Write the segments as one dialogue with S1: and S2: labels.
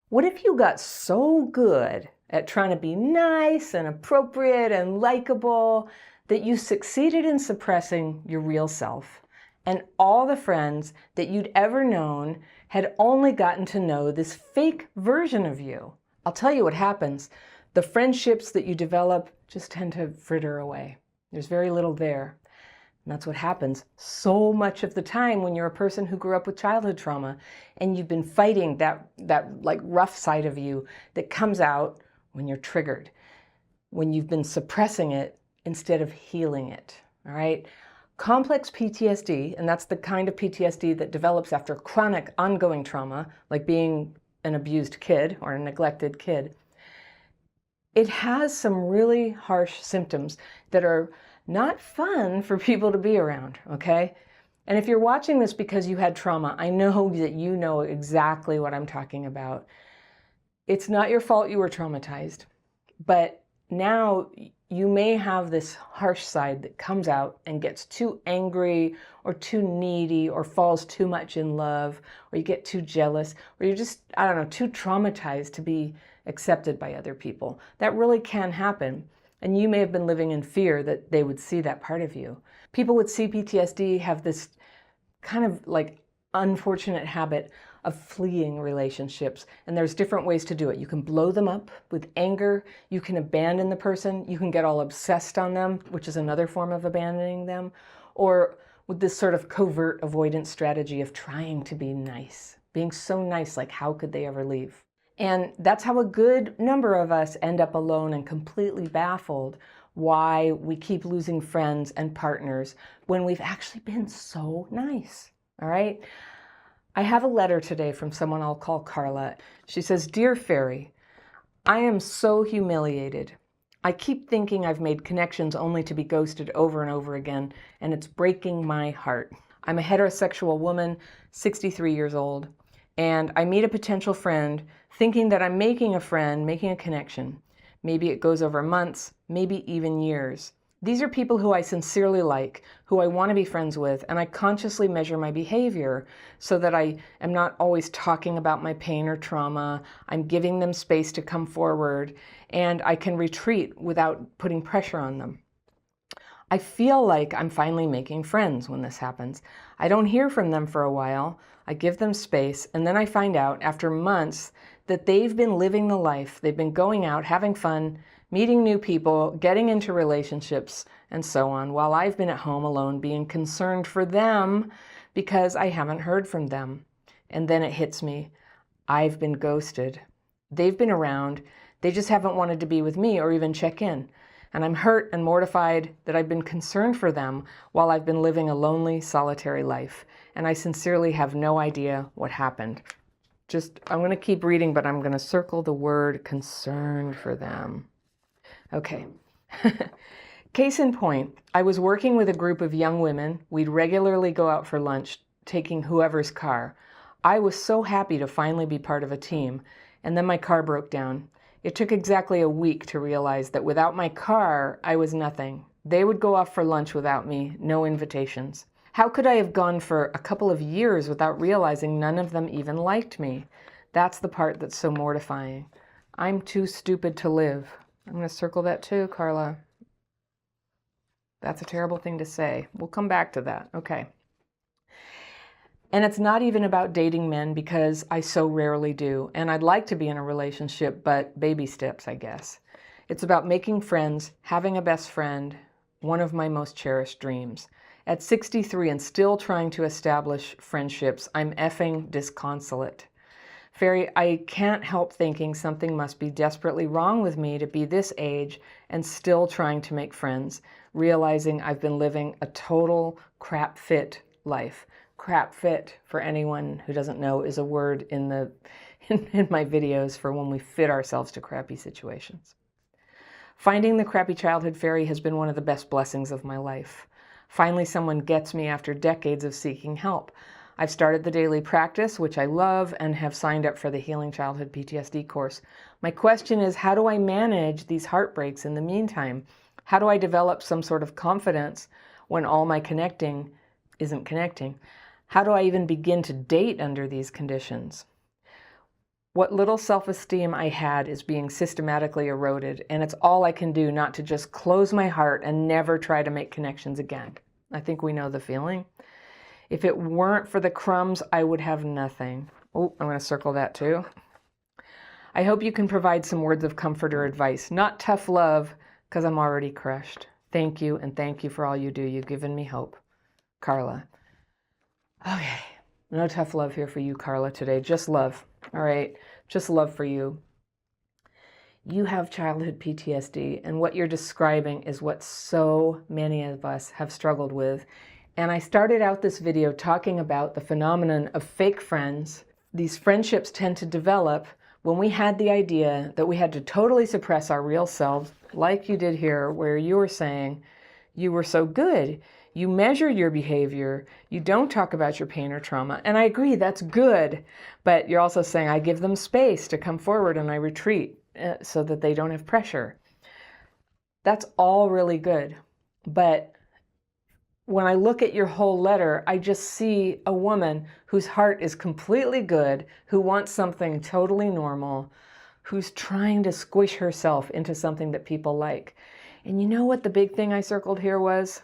S1: What if you got so good at trying to be nice and appropriate and likable that you succeeded in suppressing your real self, and all the friends that you'd ever known had only gotten to know this fake version of you? I'll tell you what happens. The friendships that you develop just tend to fritter away. There's very little there. And that's what happens so much of the time when you're a person who grew up with childhood trauma and you've been fighting that like rough side of you that comes out when you're triggered, when you've been suppressing it instead of healing it, all right? Complex PTSD, and that's the kind of PTSD that develops after chronic ongoing trauma, like being an abused kid or a neglected kid, it has some really harsh symptoms that are not fun for people to be around, okay? And if you're watching this because you had trauma, I know that you know exactly what I'm talking about. It's not your fault you were traumatized, but now you may have this harsh side that comes out and gets too angry or too needy or falls too much in love, or you get too jealous, or you're just, I don't know, too traumatized to be accepted by other people. That really can happen. And you may have been living in fear that they would see that part of you. People with CPTSD have this kind of like unfortunate habit of fleeing relationships. And there's different ways to do it. You can blow them up with anger. You can abandon the person. You can get all obsessed on them, which is another form of abandoning them. Or with this sort of covert avoidance strategy of trying to be nice, being so nice, like how could they ever leave? And that's how a good number of us end up alone and completely baffled why we keep losing friends and partners when we've actually been so nice, all right? I have a letter today from someone I'll call Carla. She says, "Dear Fairy, I am so humiliated. I keep thinking I've made connections only to be ghosted over and over again, and it's breaking my heart. I'm a heterosexual woman, 63 years old, and I meet a potential friend thinking that I'm making a friend, making a connection. Maybe it goes over months, maybe even years. These are people who I sincerely like, who I want to be friends with, and I consciously measure my behavior so that I am not always talking about my pain or trauma. I'm giving them space to come forward, and I can retreat without putting pressure on them. I feel like I'm finally making friends when this happens. I don't hear from them for a while. I give them space, and then I find out after months that they've been living the life. They've been going out, having fun, meeting new people, getting into relationships, and so on, while I've been at home alone being concerned for them because I haven't heard from them. And then it hits me. I've been ghosted. They've been around. They just haven't wanted to be with me or even check in. And I'm hurt and mortified that I've been concerned for them while I've been living a lonely, solitary life. And I sincerely have no idea what happened." I'm going to keep reading, but I'm going to circle the word concerned for them. Okay. Case in point, I was working with a group of young women. We'd regularly go out for lunch, taking whoever's car. I was so happy to finally be part of a team. And then my car broke down. It took exactly a week to realize that without my car, I was nothing. They would go off for lunch without me, no invitations. How could I have gone for a couple of years without realizing none of them even liked me? That's the part that's so mortifying. I'm too stupid to live. I'm going to circle that too, Carla. That's a terrible thing to say. We'll come back to that. Okay. And it's not even about dating men because I so rarely do. And I'd like to be in a relationship, but baby steps, I guess. It's about making friends, having a best friend, one of my most cherished dreams. At 63 and still trying to establish friendships, I'm effing disconsolate. Fairy, I can't help thinking something must be desperately wrong with me to be this age and still trying to make friends, realizing I've been living a total crap fit life. Crap fit, for anyone who doesn't know, is a word in my videos for when we fit ourselves to crappy situations. Finding the crappy childhood fairy has been one of the best blessings of my life. Finally, someone gets me after decades of seeking help. I've started the daily practice, which I love, and have signed up for the Healing Childhood PTSD course. My question is, how do I manage these heartbreaks in the meantime? How do I develop some sort of confidence when all my connecting isn't connecting? How do I even begin to date under these conditions? What little self-esteem I had is being systematically eroded, and it's all I can do not to just close my heart and never try to make connections again. I think we know the feeling. If it weren't for the crumbs, I would have nothing. Oh, I'm going to circle that too. I hope you can provide some words of comfort or advice, not tough love, because I'm already crushed. Thank you, and thank you for all you do. You've given me hope. Carla. Okay, no tough love here for you, Carla, today. Just love, all right? Just love for you. You have childhood PTSD, and what you're describing is what so many of us have struggled with. And I started out this video talking about the phenomenon of fake friends. These friendships tend to develop when we had the idea that we had to totally suppress our real selves, like you did here, where you were saying you were so good. You measure your behavior. You don't talk about your pain or trauma. And I agree, that's good. But you're also saying, I give them space to come forward and I retreat so that they don't have pressure. That's all really good. But when I look at your whole letter, I just see a woman whose heart is completely good, who wants something totally normal, who's trying to squish herself into something that people like. And you know what the big thing I circled here was?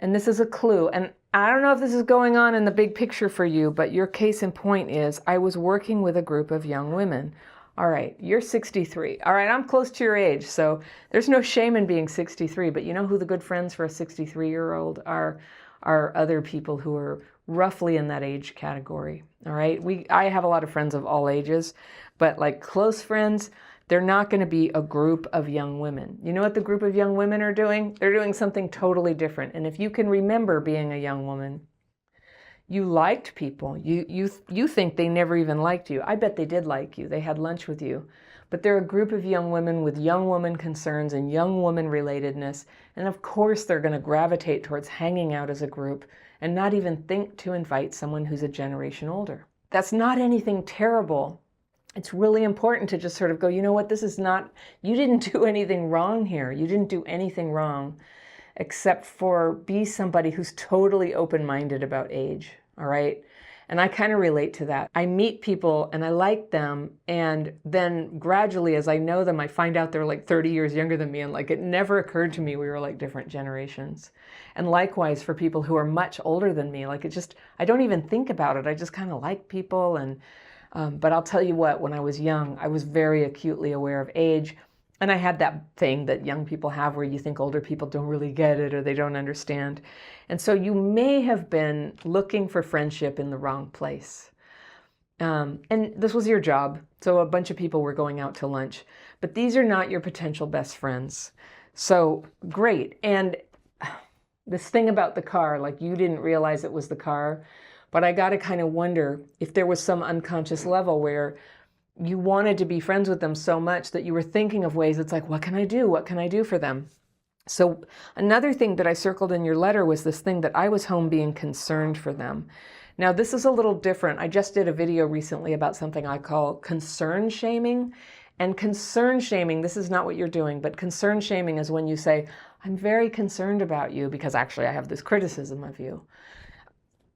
S1: And this is a clue. And I don't know if this is going on in the big picture for you, but your case in point is I was working with a group of young women. All right, you're 63. All right, I'm close to your age, so there's no shame in being 63, but you know who the good friends for a 63-year-old are other people who are roughly in that age category. All right, I have a lot of friends of all ages, but like close friends, they're not going to be a group of young women. You know what the group of young women are doing? They're doing something totally different. And if you can remember being a young woman, you liked people. You think they never even liked you. I bet they did like you. They had lunch with you. But they're a group of young women with young woman concerns and young woman relatedness. And of course, they're going to gravitate towards hanging out as a group and not even think to invite someone who's a generation older. That's not anything terrible. It's really important to just sort of go, you know what, this is not, you didn't do anything wrong here. You didn't do anything wrong except for be somebody who's totally open-minded about age, all right? And I kind of relate to that. I meet people and I like them, and then gradually as I know them, I find out they're like 30 years younger than me, and like it never occurred to me we were like different generations. And likewise for people who are much older than me, like it just, I don't even think about it. I just kind of like people. And but I'll tell you what, when I was young, I was very acutely aware of age. And I had that thing that young people have where you think older people don't really get it or they don't understand. And so you may have been looking for friendship in the wrong place. And this was your job. So a bunch of people were going out to lunch. But these are not your potential best friends. So great. And this thing about the car, like you didn't realize it was the car. But I got to kind of wonder if there was some unconscious level where you wanted to be friends with them so much that you were thinking of ways it's like, what can I do? What can I do for them? So another thing that I circled in your letter was this thing that I was home being concerned for them. Now, this is a little different. I just did a video recently about something I call concern shaming. And concern shaming, this is not what you're doing, but concern shaming is when you say, I'm very concerned about you because actually I have this criticism of you.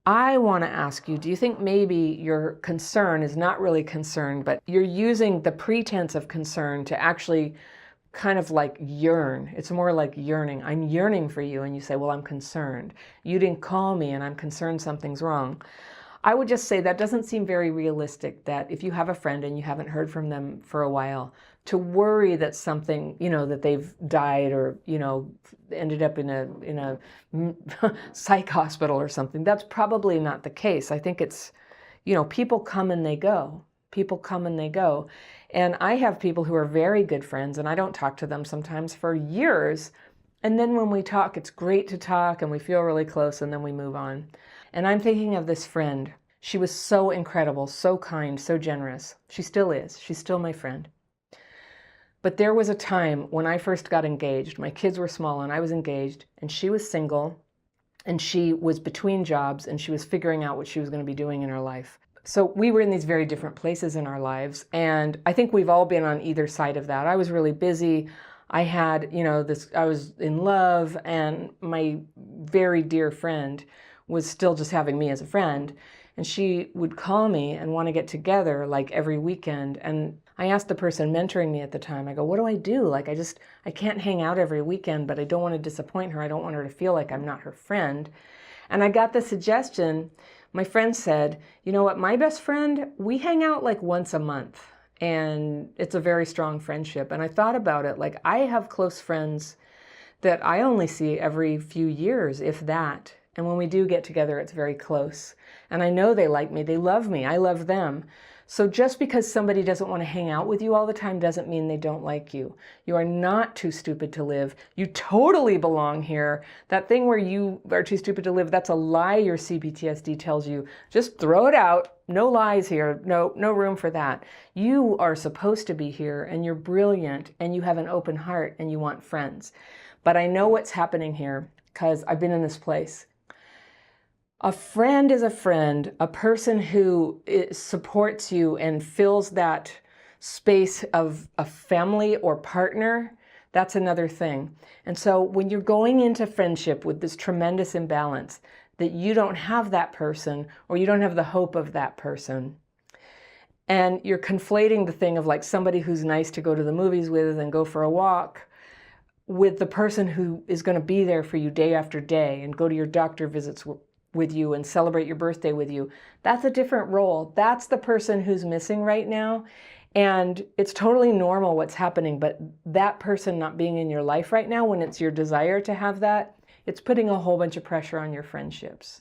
S1: I want to ask you, do you think maybe your concern is not really concern, but you're using the pretense of concern to actually kind of like yearn? It's more like yearning. I'm yearning for you. And you say, well, I'm concerned. You didn't call me and I'm concerned something's wrong. I would just say that doesn't seem very realistic, that if you have a friend and you haven't heard from them for a while, to worry that something, you know, that they've died or, you know, ended up in a psych hospital or something. That's probably not the case. I think it's, you know, people come and they go. People come and they go. And I have people who are very good friends and I don't talk to them sometimes for years. And then when we talk, it's great to talk and we feel really close and then we move on. And I'm thinking of this friend. She was so incredible, so kind, so generous. She still is. She's still my friend. But there was a time when I first got engaged. My kids were small and I was engaged and she was single and she was between jobs and she was figuring out what she was going to be doing in her life. So we were in these very different places in our lives. And I think we've all been on either side of that. I was really busy. I had, you know, I was in love, and my very dear friend was still just having me as a friend. And she would call me and want to get together like every weekend. And I asked the person mentoring me at the time, I go, what do I do? Like, I can't hang out every weekend, but I don't want to disappoint her. I don't want her to feel like I'm not her friend. And I got the suggestion, my friend said, you know what, my best friend, we hang out like once a month. And it's a very strong friendship. And I thought about it, like I have close friends that I only see every few years, if that. And when we do get together, it's very close. And I know they like me, they love me, I love them. So just because somebody doesn't want to hang out with you all the time doesn't mean they don't like you. You are not too stupid to live. You totally belong here. That thing where you are too stupid to live, that's a lie your CPTSD tells you. Just throw it out. No lies here. No room for that. You are supposed to be here, and you're brilliant, and you have an open heart, and you want friends. But I know what's happening here because I've been in this place. A friend is a friend, a person who supports you and fills that space of a family or partner, that's another thing. And so when you're going into friendship with this tremendous imbalance, that you don't have that person or you don't have the hope of that person, and you're conflating the thing of like somebody who's nice to go to the movies with and go for a walk with the person who is going to be there for you day after day and go to your doctor visits with you and celebrate your birthday with you. That's a different role. That's the person who's missing right now. And it's totally normal what's happening, but that person not being in your life right now, when it's your desire to have that, it's putting a whole bunch of pressure on your friendships.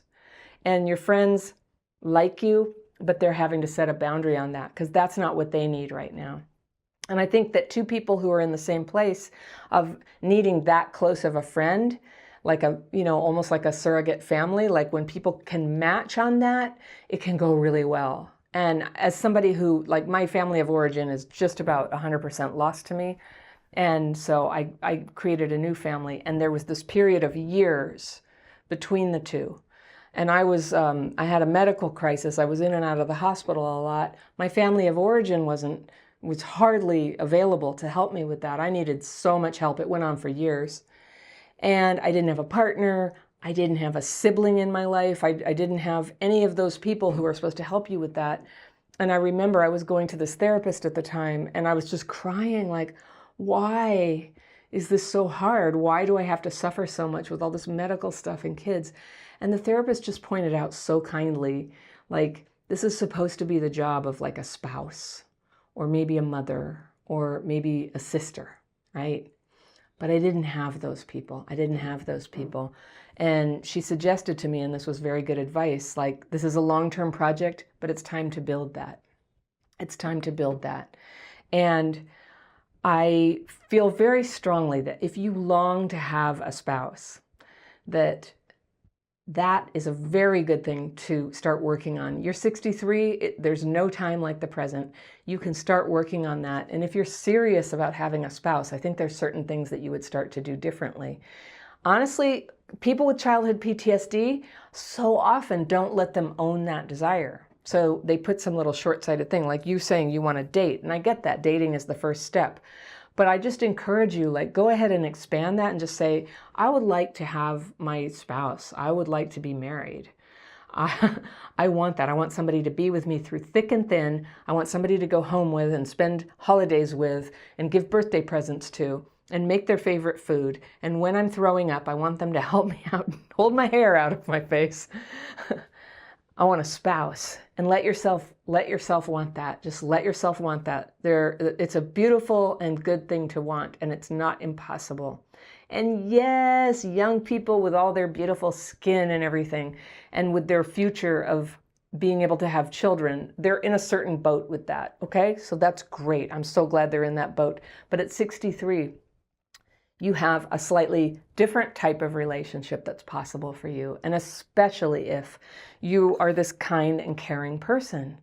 S1: And your friends like you, but they're having to set a boundary on that because that's not what they need right now. And I think that two people who are in the same place of needing that close of a friend, like a, almost like a surrogate family, like when people can match on that, it can go really well. And as somebody who, like my family of origin is just about 100% lost to me. And so I created a new family, and there was this period of years between the two. And I had a medical crisis. I was in and out of the hospital a lot. My family of origin was hardly available to help me with that. I needed so much help. It went on for years. And I didn't have a partner. I didn't have a sibling in my life. I didn't have any of those people who are supposed to help you with that. And I remember I was going to this therapist at the time, and I was just crying like, why is this so hard? Why do I have to suffer so much with all this medical stuff and kids? And the therapist just pointed out so kindly, like, this is supposed to be the job of like a spouse or maybe a mother or maybe a sister, right? But I didn't have those people. And she suggested to me, and this was very good advice, like, this is a long-term project, but it's time to build that. It's time to build that. And I feel very strongly that if you long to have a spouse, that is a very good thing to start working on. You're 63, there's no time like the present. You can start working on that. And if you're serious about having a spouse, I think there's certain things that you would start to do differently. Honestly, people with childhood PTSD so often don't let them own that desire. So they put some little short-sighted thing, like you saying you want to date. And I get that. Dating is the first step. But I just encourage you, like, go ahead and expand that and just say, I would like to have my spouse. I would like to be married. I want that. I want somebody to be with me through thick and thin. I want somebody to go home with and spend holidays with and give birthday presents to and make their favorite food. And when I'm throwing up, I want them to help me out and hold my hair out of my face. I want a spouse. And let yourself want that. Just let yourself want that. It's a beautiful and good thing to want, and it's not impossible. And yes, young people with all their beautiful skin and everything, and with their future of being able to have children, they're in a certain boat with that, okay? So that's great. I'm so glad they're in that boat. But at 63, you have a slightly different type of relationship that's possible for you, and especially if you are this kind and caring person.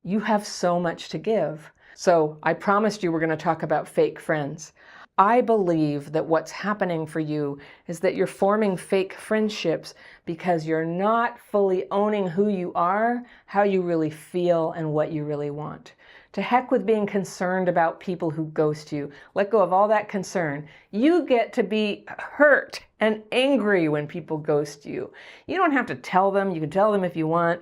S1: You have so much to give. So I promised you we're going to talk about fake friends. I believe that what's happening for you is that you're forming fake friendships because you're not fully owning who you are, how you really feel, and what you really want. To heck with being concerned about people who ghost you. Let go of all that concern. You get to be hurt and angry when people ghost you. You don't have to tell them. You can tell them if you want.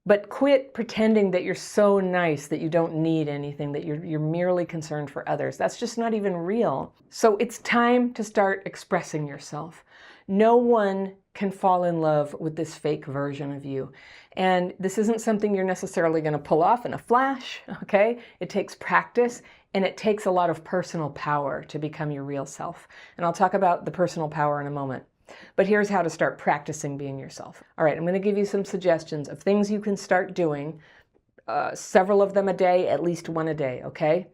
S1: But quit pretending that you're so nice that you don't need anything, that you're merely concerned for others. That's just not even real. So it's time to start expressing yourself. No one can fall in love with this fake version of you. And this isn't something you're necessarily going to pull off in a flash, okay? It takes practice, and it takes a lot of personal power to become your real self. And I'll talk about the personal power in a moment. But here's how to start practicing being yourself. All right, I'm going to give you some suggestions of things you can start doing, several of them a day, at least one a day, okay?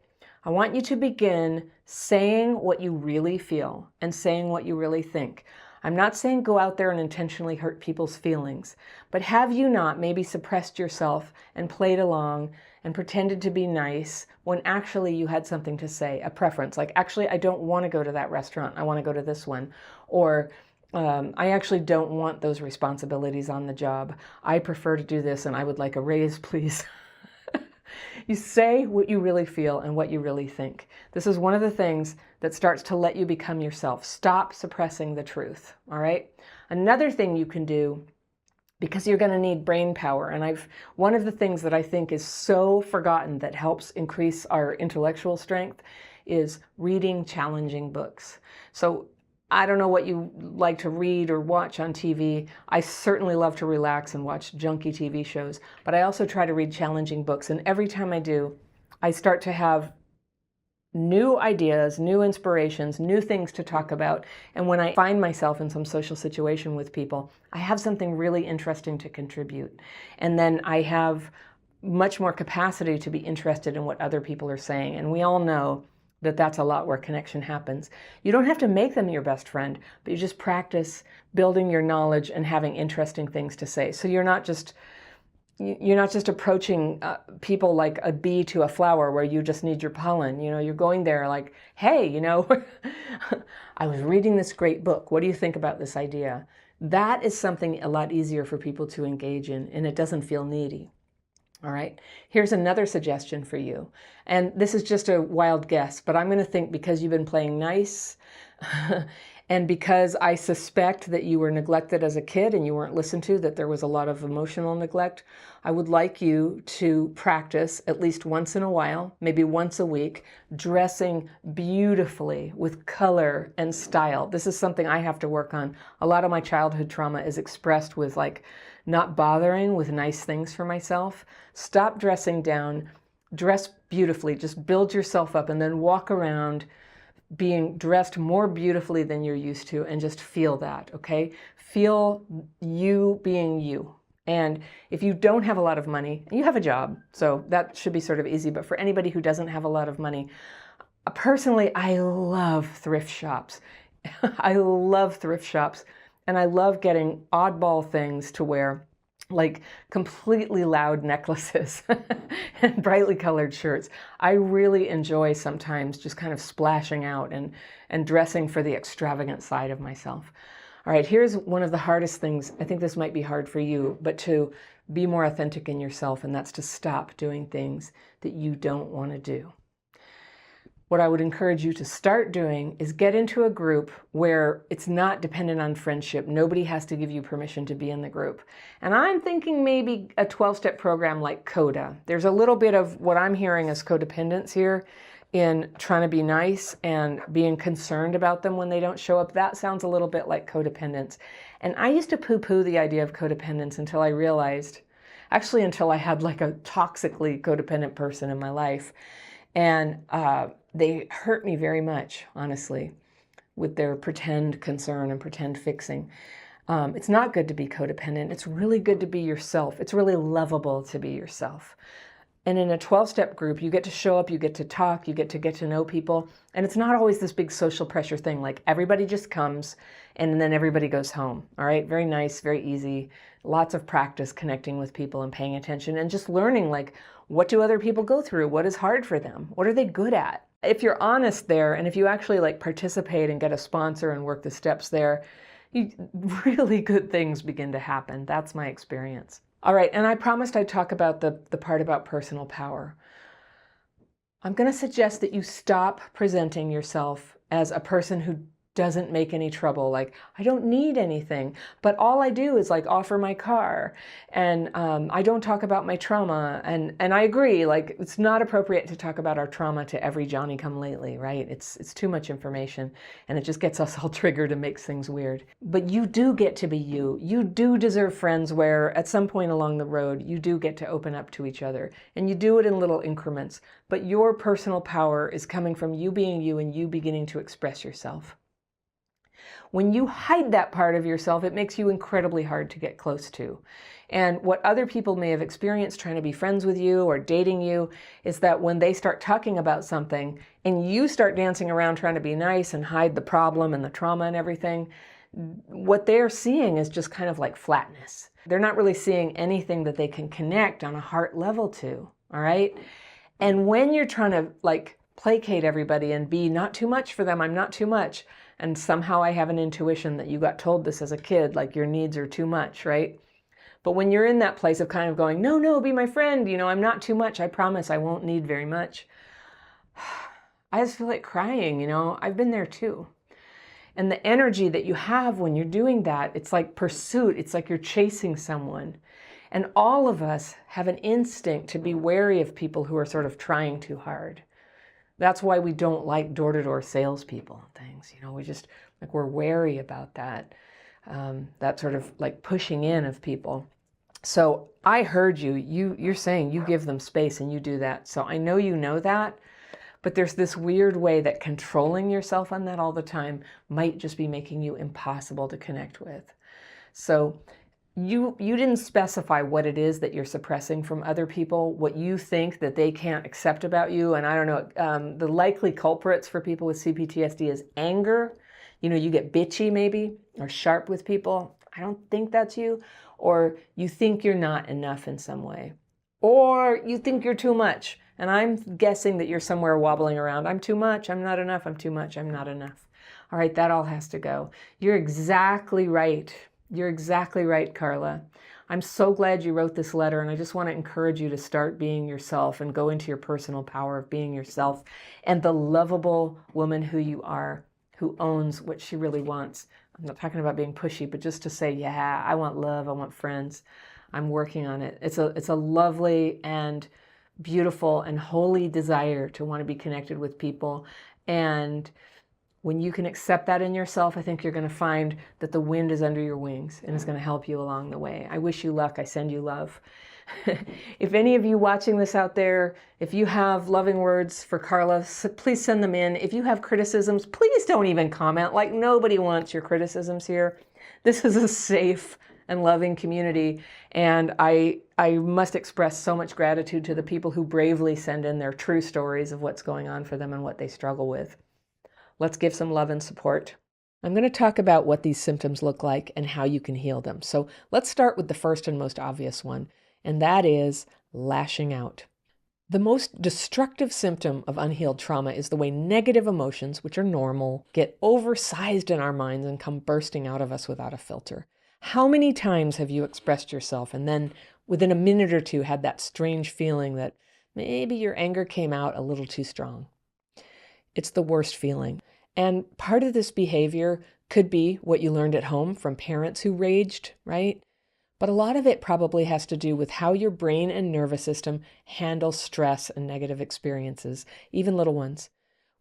S1: I want you to begin saying what you really feel and saying what you really think. I'm not saying go out there and intentionally hurt people's feelings, but have you not maybe suppressed yourself and played along and pretended to be nice when actually you had something to say, a preference, like, actually, I don't want to go to that restaurant. I want to go to this one. Or I actually don't want those responsibilities on the job. I prefer to do this and I would like a raise, please. You say what you really feel and what you really think. This is one of the things that starts to let you become yourself. Stop suppressing the truth, all right? Another thing you can do, because you're going to need brain power, and one of the things that I think is so forgotten that helps increase our intellectual strength is reading challenging books. So I don't know what you like to read or watch on TV. I certainly love to relax and watch junky TV shows, but I also try to read challenging books. And every time I do, I start to have new ideas, new inspirations, new things to talk about. And when I find myself in some social situation with people, I have something really interesting to contribute. And then I have much more capacity to be interested in what other people are saying. And we all know that that's a lot where connection happens. You don't have to make them your best friend, but you just practice building your knowledge and having interesting things to say. So you're not just approaching people like a bee to a flower where you just need your pollen. You know, you're going there like, hey, you know, I was reading this great book. What do you think about this idea? That is something a lot easier for people to engage in, and it doesn't feel needy. All right, here's another suggestion for you. And this is just a wild guess, but I'm going to think, because you've been playing nice and because I suspect that you were neglected as a kid and you weren't listened to, that there was a lot of emotional neglect, I would like you to practice at least once in a while, maybe once a week, dressing beautifully with color and style. This is something I have to work on. A lot of my childhood trauma is expressed with like not bothering with nice things for myself. Stop dressing down, dress beautifully, just build yourself up, and then walk around being dressed more beautifully than you're used to, and just feel that, okay? Feel you being you. And if you don't have a lot of money, you have a job, so that should be sort of easy, but for anybody who doesn't have a lot of money, personally, I love thrift shops. I love thrift shops, and I love getting oddball things to wear, like completely loud necklaces and brightly colored shirts. I really enjoy sometimes just kind of splashing out and dressing for the extravagant side of myself. All right, here's one of the hardest things. I think this might be hard for you, but to be more authentic in yourself, and that's to stop doing things that you don't want to do. What I would encourage you to start doing is get into a group where it's not dependent on friendship. Nobody has to give you permission to be in the group. And I'm thinking maybe a 12-step program like CODA. There's a little bit of what I'm hearing as codependence here in trying to be nice and being concerned about them when they don't show up. That sounds a little bit like codependence. And I used to poo-poo the idea of codependence until I realized, actually until I had like a toxically codependent person in my life. And they hurt me very much, honestly, with their pretend concern and pretend fixing. It's not good to be codependent. It's really good to be yourself. It's really lovable to be yourself. And in a 12-step group, you get to show up, you get to talk, you get to know people. And it's not always this big social pressure thing, like everybody just comes and then everybody goes home. All right, very nice, very easy. Lots of practice connecting with people and paying attention and just learning, like, What do other people go through? What is hard for them? What are they good at? If you're honest there, and if you actually like participate and get a sponsor and work the steps there, really good things begin to happen. That's my experience. All right, and I promised I'd talk about the part about personal power. I'm going to suggest that you stop presenting yourself as a person who doesn't make any trouble. Like, I don't need anything, but all I do is like offer my car, and I don't talk about my trauma. And I agree, like, it's not appropriate to talk about our trauma to every Johnny come lately, right? It's too much information, and it just gets us all triggered and makes things weird. But you do get to be you. You do deserve friends where at some point along the road, you do get to open up to each other, and you do it in little increments. But your personal power is coming from you being you and you beginning to express yourself. When you hide that part of yourself, it makes you incredibly hard to get close to. And what other people may have experienced trying to be friends with you or dating you is that when they start talking about something and you start dancing around trying to be nice and hide the problem and the trauma and everything, what they're seeing is just kind of like flatness. They're not really seeing anything that they can connect on a heart level to, all right? And when you're trying to like placate everybody and be not too much for them, I'm not too much, and somehow I have an intuition that you got told this as a kid, like your needs are too much, right? But when you're in that place of kind of going, no, no, be my friend, you know, I'm not too much, I promise I won't need very much. I just feel like crying, you know, I've been there too. And the energy that you have when you're doing that, it's like pursuit, it's like you're chasing someone. And all of us have an instinct to be wary of people who are sort of trying too hard. That's why we don't like door-to-door salespeople and things. You know, we just, like, we're wary about that, that sort of like pushing in of people. So I heard you're saying you give them space and you do that. So I know you know that, but there's this weird way that controlling yourself on that all the time might just be making you impossible to connect with. So you didn't specify what it is that you're suppressing from other people, what you think that they can't accept about you. And I don't know, the likely culprits for people with CPTSD is anger. You know, you get bitchy maybe, or sharp with people. I don't think that's you. Or you think you're not enough in some way. Or you think you're too much. And I'm guessing that you're somewhere wobbling around. I'm too much, I'm not enough, I'm too much, I'm not enough. All right, that all has to go. You're exactly right. You're exactly right, Carla. I'm so glad you wrote this letter, and I just want to encourage you to start being yourself and go into your personal power of being yourself and the lovable woman who you are, who owns what she really wants. I'm not talking about being pushy, but just to say, yeah, I want love, I want friends. I'm working on it. It's a lovely and beautiful and holy desire to want to be connected with people. And when you can accept that in yourself, I think you're going to find that the wind is under your wings and is going to help you along the way. I wish you luck. I send you love. If any of you watching this out there, if you have loving words for Carla, please send them in. If you have criticisms, please don't even comment. Like, nobody wants your criticisms here. This is a safe and loving community. And I must express so much gratitude to the people who bravely send in their true stories of what's going on for them and what they struggle with. Let's give some love and support. I'm going to talk about what these symptoms look like and how you can heal them. So let's start with the first and most obvious one, and that is lashing out. The most destructive symptom of unhealed trauma is the way negative emotions, which are normal, get oversized in our minds and come bursting out of us without a filter. How many times have you expressed yourself and then within a minute or two had that strange feeling that maybe your anger came out a little too strong? It's the worst feeling. And part of this behavior could be what you learned at home from parents who raged, right? But a lot of it probably has to do with how your brain and nervous system handle stress and negative experiences, even little ones.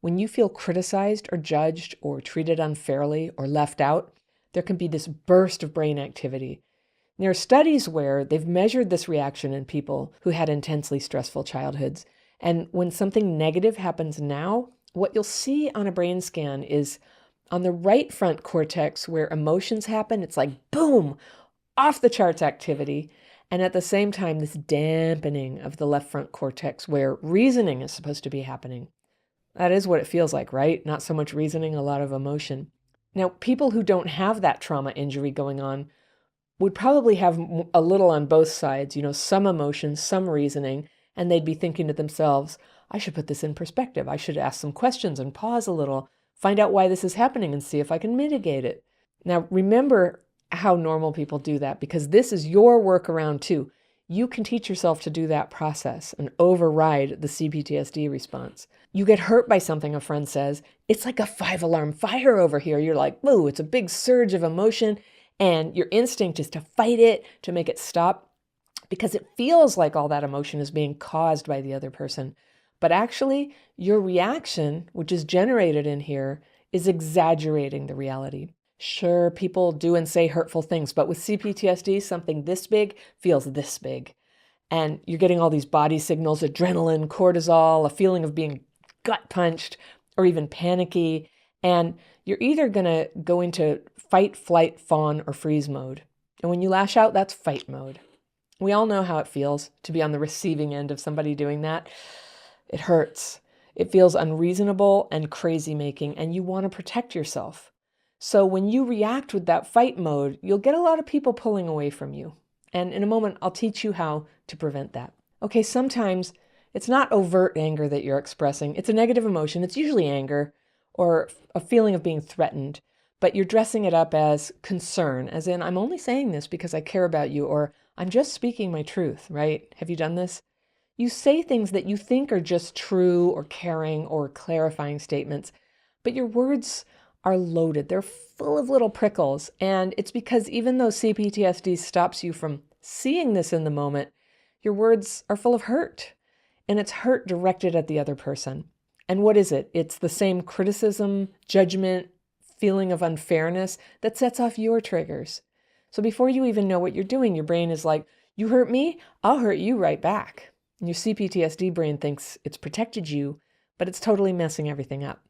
S1: When you feel criticized or judged or treated unfairly or left out, there can be this burst of brain activity. There are studies where they've measured this reaction in people who had intensely stressful childhoods. And when something negative happens now, what you'll see on a brain scan is on the right front cortex where emotions happen, it's like boom, off the charts activity. And at the same time, this dampening of the left front cortex where reasoning is supposed to be happening. That is what it feels like, right? Not so much reasoning, a lot of emotion. Now, people who don't have that trauma injury going on would probably have a little on both sides, you know, some emotion, some reasoning, and they'd be thinking to themselves, I should put this in perspective. I should ask some questions and pause a little, find out why this is happening and see if I can mitigate it. Now, remember how normal people do that, because this is your workaround too. You can teach yourself to do that process and override the CPTSD response. You get hurt by something a friend says, it's like a 5-alarm fire over here. You're like, whoa, it's a big surge of emotion. And your instinct is to fight it, to make it stop, because it feels like all that emotion is being caused by the other person. But actually, your reaction, which is generated in here, is exaggerating the reality. Sure, people do and say hurtful things, but with CPTSD, something this big feels this big. And you're getting all these body signals, adrenaline, cortisol, a feeling of being gut punched, or even panicky. And you're either going to go into fight, flight, fawn, or freeze mode. And when you lash out, that's fight mode. We all know how it feels to be on the receiving end of somebody doing that. It hurts. It feels unreasonable and crazy making, and you want to protect yourself. So when you react with that fight mode, you'll get a lot of people pulling away from you. And in a moment, I'll teach you how to prevent that. Okay, sometimes it's not overt anger that you're expressing. It's a negative emotion. It's usually anger or a feeling of being threatened, but you're dressing it up as concern, as in, I'm only saying this because I care about you, or I'm just speaking my truth, right? Have you done this? You say things that you think are just true or caring or clarifying statements, but your words are loaded. They're full of little prickles. And it's because even though CPTSD stops you from seeing this in the moment, your words are full of hurt. And it's hurt directed at the other person. And what is it? It's the same criticism, judgment, feeling of unfairness that sets off your triggers. So before you even know what you're doing, your brain is like, you hurt me, I'll hurt you right back. And your CPTSD brain thinks it's protected you, but it's totally messing everything up.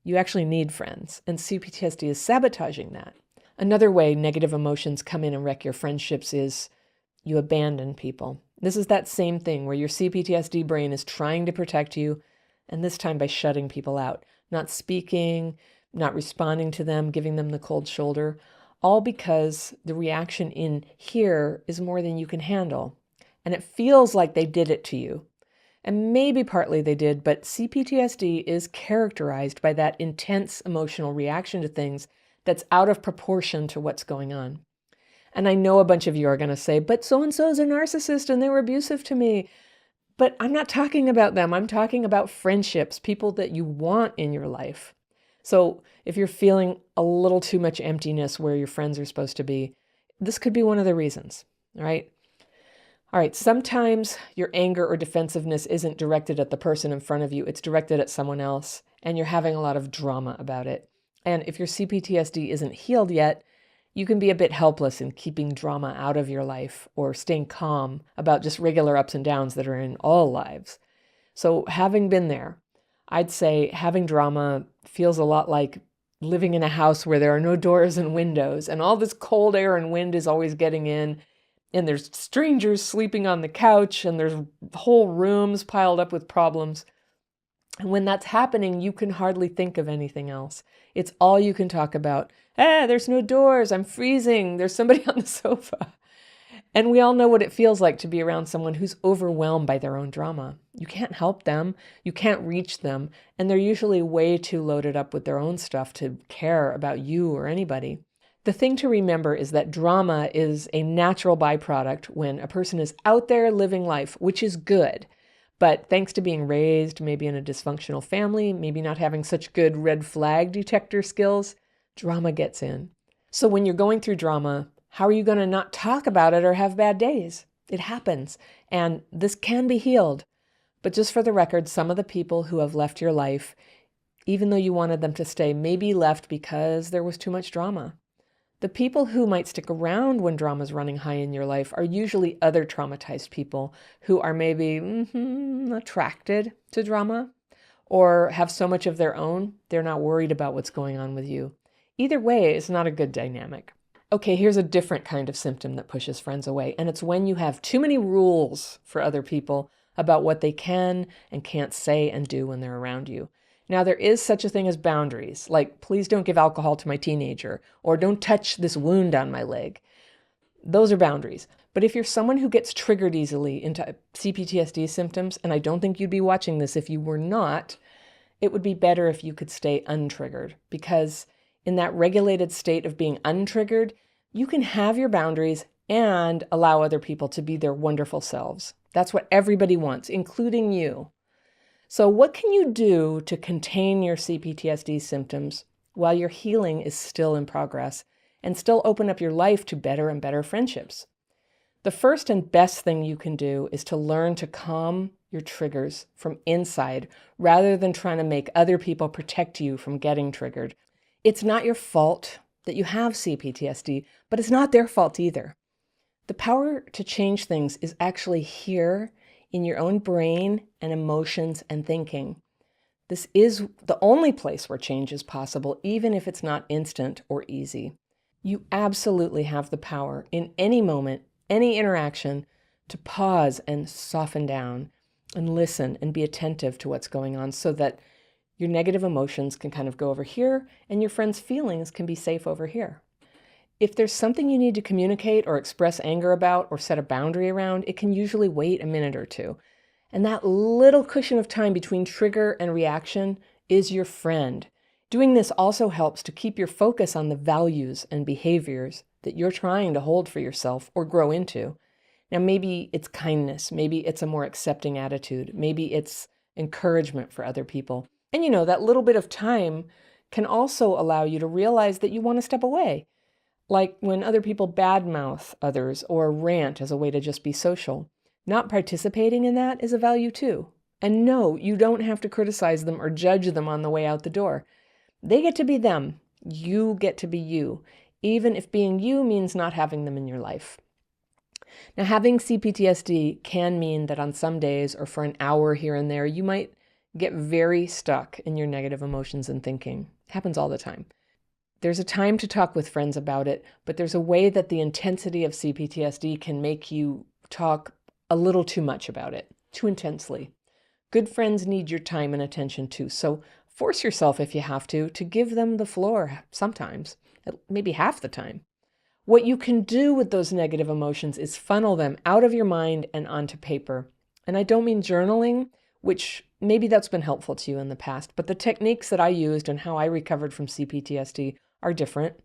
S1: You actually need friends, and CPTSD is sabotaging that. Another way negative emotions come in and wreck your friendships is you abandon people. This is that same thing where your CPTSD brain is trying to protect you, and this time by shutting people out, not speaking, not responding to them, giving them the cold shoulder, all because the reaction in here is more than you can handle. And it feels like they did it to you. And maybe partly they did, but CPTSD is characterized by that intense emotional reaction to things that's out of proportion to what's going on. And I know a bunch of you are going to say, but so-and-so is a narcissist and they were abusive to me. But I'm not talking about them. I'm talking about friendships, people that you want in your life. So if you're feeling a little too much emptiness where your friends are supposed to be, this could be one of the reasons, right? All right, sometimes your anger or defensiveness isn't directed at the person in front of you. It's directed at someone else, and you're having a lot of drama about it. And if your CPTSD isn't healed yet, you can be a bit helpless in keeping drama out of your life or staying calm about just regular ups and downs that are in all lives. So having been there, I'd say having drama feels a lot like living in a house where there are no doors and windows, and all this cold air and wind is always getting in. And there's strangers sleeping on the couch, and there's whole rooms piled up with problems. And when that's happening, you can hardly think of anything else. It's all you can talk about. There's no doors. I'm freezing. There's somebody on the sofa. And we all know what it feels like to be around someone who's overwhelmed by their own drama. You can't help them. You can't reach them. And they're usually way too loaded up with their own stuff to care about you or anybody. The thing to remember is that drama is a natural byproduct when a person is out there living life, which is good. But thanks to being raised, maybe in a dysfunctional family, maybe not having such good red flag detector skills, drama gets in. So when you're going through drama, how are you going to not talk about it or have bad days? It happens. And this can be healed. But just for the record, some of the people who have left your life, even though you wanted them to stay, may be left because there was too much drama. The people who might stick around when drama's running high in your life are usually other traumatized people who are maybe attracted to drama or have so much of their own, they're not worried about what's going on with you. Either way, it's not a good dynamic. Okay, here's a different kind of symptom that pushes friends away, and it's when you have too many rules for other people about what they can and can't say and do when they're around you. Now, there is such a thing as boundaries, like please don't give alcohol to my teenager, or don't touch this wound on my leg. Those are boundaries. But if you're someone who gets triggered easily into CPTSD symptoms, and I don't think you'd be watching this if you were not, it would be better if you could stay untriggered, because in that regulated state of being untriggered, you can have your boundaries and allow other people to be their wonderful selves. That's what everybody wants, including you. So what can you do to contain your CPTSD symptoms while your healing is still in progress and still open up your life to better and better friendships? The first and best thing you can do is to learn to calm your triggers from inside rather than trying to make other people protect you from getting triggered. It's not your fault that you have CPTSD, but it's not their fault either. The power to change things is actually here in your own brain and emotions and thinking. This is the only place where change is possible, even if it's not instant or easy. You absolutely have the power in any moment, any interaction, to pause and soften down and listen and be attentive to what's going on so that your negative emotions can kind of go over here and your friends' feelings can be safe over here. If there's something you need to communicate or express anger about or set a boundary around, it can usually wait a minute or two. And that little cushion of time between trigger and reaction is your friend. Doing this also helps to keep your focus on the values and behaviors that you're trying to hold for yourself or grow into. Now, maybe it's kindness, maybe it's a more accepting attitude, maybe it's encouragement for other people. And that little bit of time can also allow you to realize that you want to step away. Like when other people badmouth others or rant as a way to just be social. Not participating in that is a value too. And no, you don't have to criticize them or judge them on the way out the door. They get to be them. You get to be you, even if being you means not having them in your life. Now, having CPTSD can mean that on some days or for an hour here and there, you might get very stuck in your negative emotions and thinking. It happens all the time. There's a time to talk with friends about it, but there's a way that the intensity of CPTSD can make you talk a little too much about it, too intensely. Good friends need your time and attention too, so force yourself, if you have to give them the floor sometimes, maybe half the time. What you can do with those negative emotions is funnel them out of your mind and onto paper. And I don't mean journaling, which maybe that's been helpful to you in the past, but the techniques that I used and how I recovered from CPTSD are different.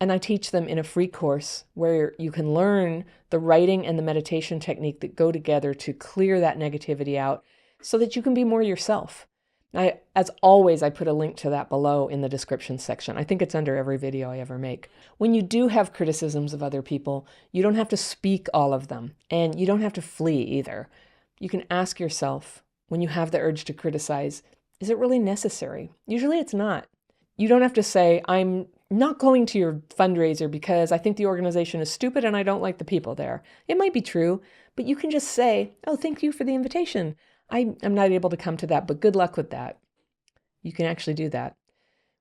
S1: And I teach them in a free course where you can learn the writing and the meditation technique that go together to clear that negativity out so that you can be more yourself. As always, I put a link to that below in the description section. I think it's under every video I ever make. When you do have criticisms of other people, you don't have to speak all of them, and you don't have to flee either. You can ask yourself, when you have the urge to criticize, is it really necessary? Usually it's not. You don't have to say, I'm not going to your fundraiser because I think the organization is stupid and I don't like the people there. It might be true, but you can just say, oh, thank you for the invitation. I'm not able to come to that, but good luck with that. You can actually do that.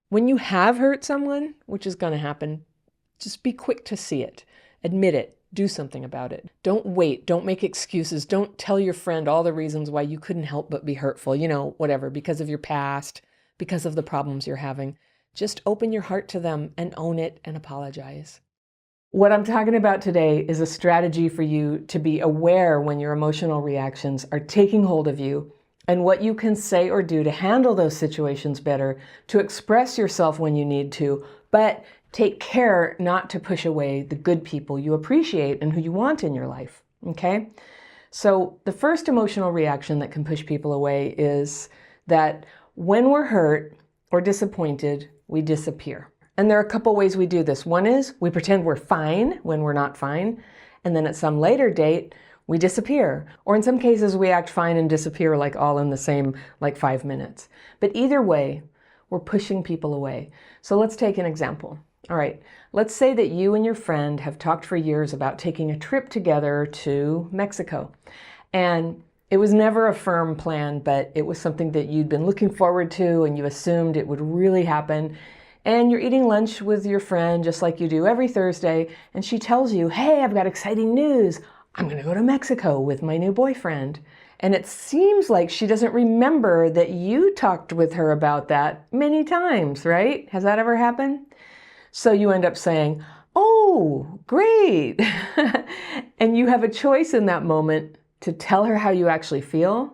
S1: When you have hurt someone, which is going to happen, just be quick to see it. Admit it. Do something about it. Don't wait. Don't make excuses. Don't tell your friend all the reasons why you couldn't help but be hurtful, whatever, because of your past, because of the problems you're having. Just open your heart to them and own it and apologize. What I'm talking about today is a strategy for you to be aware when your emotional reactions are taking hold of you and what you can say or do to handle those situations better, to express yourself when you need to, but take care not to push away the good people you appreciate and who you want in your life, okay? So the first emotional reaction that can push people away is that when we're hurt or disappointed, we disappear. And there are a couple ways we do this. One is we pretend we're fine when we're not fine, and then at some later date, we disappear. Or in some cases, we act fine and disappear like all in the same 5 minutes. But either way, we're pushing people away. So let's take an example. All right, let's say that you and your friend have talked for years about taking a trip together to Mexico. And it was never a firm plan, but it was something that you'd been looking forward to and you assumed it would really happen. And you're eating lunch with your friend just like you do every Thursday, and she tells you, hey, I've got exciting news. I'm going to go to Mexico with my new boyfriend. And it seems like she doesn't remember that you talked with her about that many times, right? Has that ever happened? So you end up saying, Oh, great. And you have a choice in that moment to tell her how you actually feel,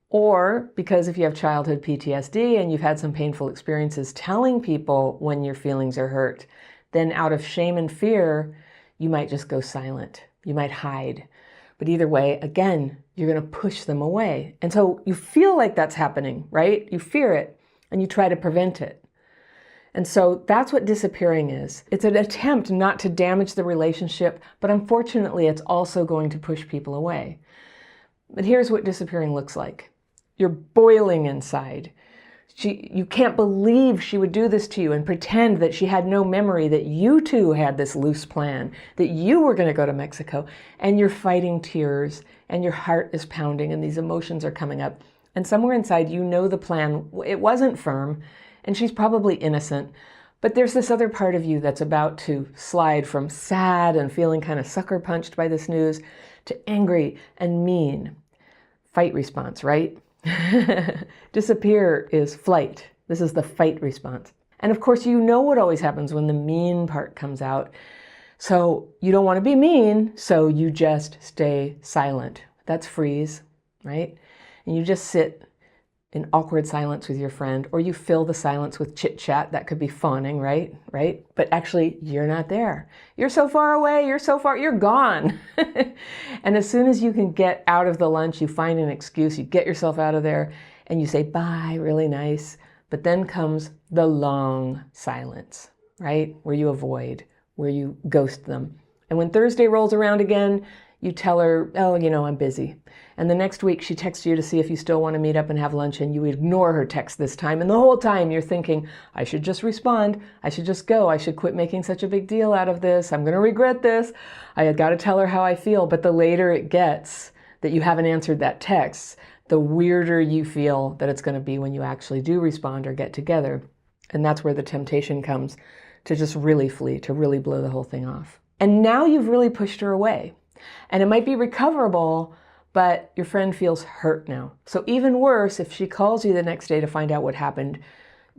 S1: or because if you have childhood PTSD and you've had some painful experiences telling people when your feelings are hurt, then out of shame and fear, you might just go silent. You might hide. But either way, again, you're going to push them away. And so you feel like that's happening, right? You fear it and you try to prevent it. And so that's what disappearing is. It's an attempt not to damage the relationship, but unfortunately, it's also going to push people away. But here's what disappearing looks like. You're boiling inside. You can't believe she would do this to you and pretend that she had no memory, that you two had this loose plan, that you were going to go to Mexico, and you're fighting tears and your heart is pounding and these emotions are coming up. And somewhere inside, you know the plan, it wasn't firm and she's probably innocent, but there's this other part of you that's about to slide from sad and feeling kind of sucker punched by this news to angry and mean. Fight response, right? Disappear is flight. This is the fight response. And of course, you know what always happens when the mean part comes out. So you don't want to be mean, so you just stay silent. That's freeze, right? And you just sit in awkward silence with your friend, or you fill the silence with chit chat. That could be fawning, right? But actually, you're not there. You're so far away, you're gone. And as soon as you can get out of the lunch, you find an excuse, you get yourself out of there, and you say, bye, really nice. But then comes the long silence, right? Where you avoid, where you ghost them. And when Thursday rolls around again, you tell her, oh, I'm busy. And the next week she texts you to see if you still want to meet up and have lunch, and you ignore her text this time. And the whole time you're thinking, I should just respond. I should just go. I should quit making such a big deal out of this. I'm going to regret this. I got to tell her how I feel. But the later it gets that you haven't answered that text, the weirder you feel that it's going to be when you actually do respond or get together. And that's where the temptation comes to just really flee, to really blow the whole thing off. And now you've really pushed her away. And it might be recoverable, but your friend feels hurt now. So even worse, if she calls you the next day to find out what happened,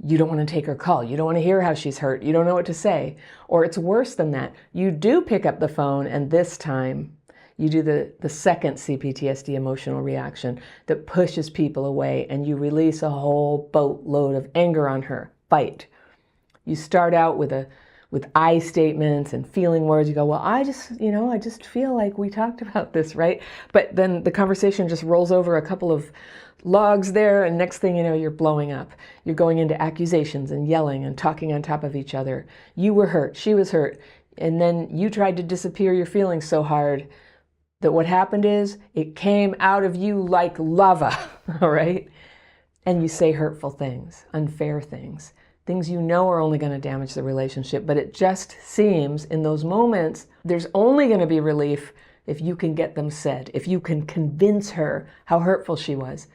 S1: you don't want to take her call. You don't want to hear how she's hurt. You don't know what to say. Or it's worse than that. You do pick up the phone, and this time you do the second CPTSD emotional reaction that pushes people away, and you release a whole boatload of anger on her. Fight. You start out with I statements and feeling words. You go, well, I just feel like we talked about this, right? But then the conversation just rolls over a couple of logs there, and next thing you know, you're blowing up. You're going into accusations and yelling and talking on top of each other. You were hurt, she was hurt, and then you tried to disappear your feelings so hard that what happened is it came out of you like lava, all right? And you say hurtful things, unfair things. Things you know are only going to damage the relationship, but it just seems in those moments, there's only going to be relief if you can get them said, if you can convince her how hurtful she was.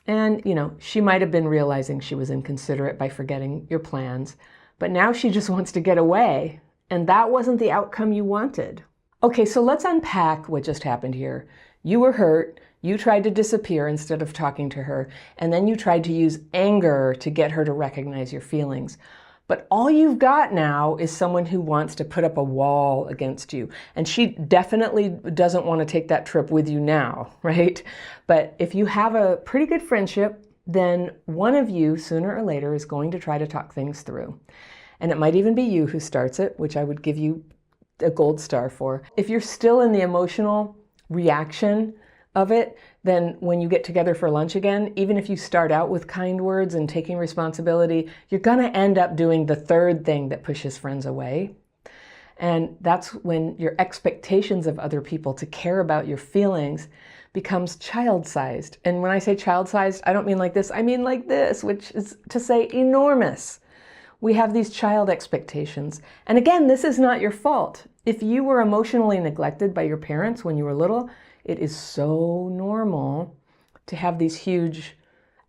S1: And, she might have been realizing she was inconsiderate by forgetting your plans, but now she just wants to get away, and that wasn't the outcome you wanted. Okay, so let's unpack what just happened here. You were hurt. You tried to disappear instead of talking to her, and then you tried to use anger to get her to recognize your feelings. But all you've got now is someone who wants to put up a wall against you. And she definitely doesn't want to take that trip with you now, right? But if you have a pretty good friendship, then one of you, sooner or later, is going to try to talk things through. And it might even be you who starts it, which I would give you a gold star for. If you're still in the emotional reaction of it, then when you get together for lunch again, even if you start out with kind words and taking responsibility, you're going to end up doing the third thing that pushes friends away. And that's when your expectations of other people to care about your feelings becomes child-sized. And when I say child-sized, I don't mean like this, I mean like this, which is to say enormous. We have these child expectations. And again, this is not your fault. If you were emotionally neglected by your parents when you were little, it is so normal to have these huge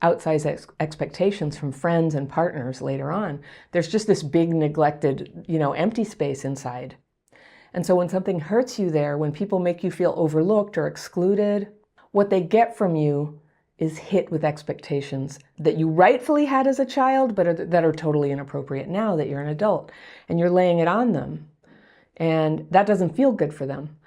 S1: outsized expectations from friends and partners later on. There's just this big neglected, empty space inside. And so when something hurts you there, when people make you feel overlooked or excluded, what they get from you is hit with expectations that you rightfully had as a child, but that are totally inappropriate now that you're an adult, and you're laying it on them. And that doesn't feel good for them.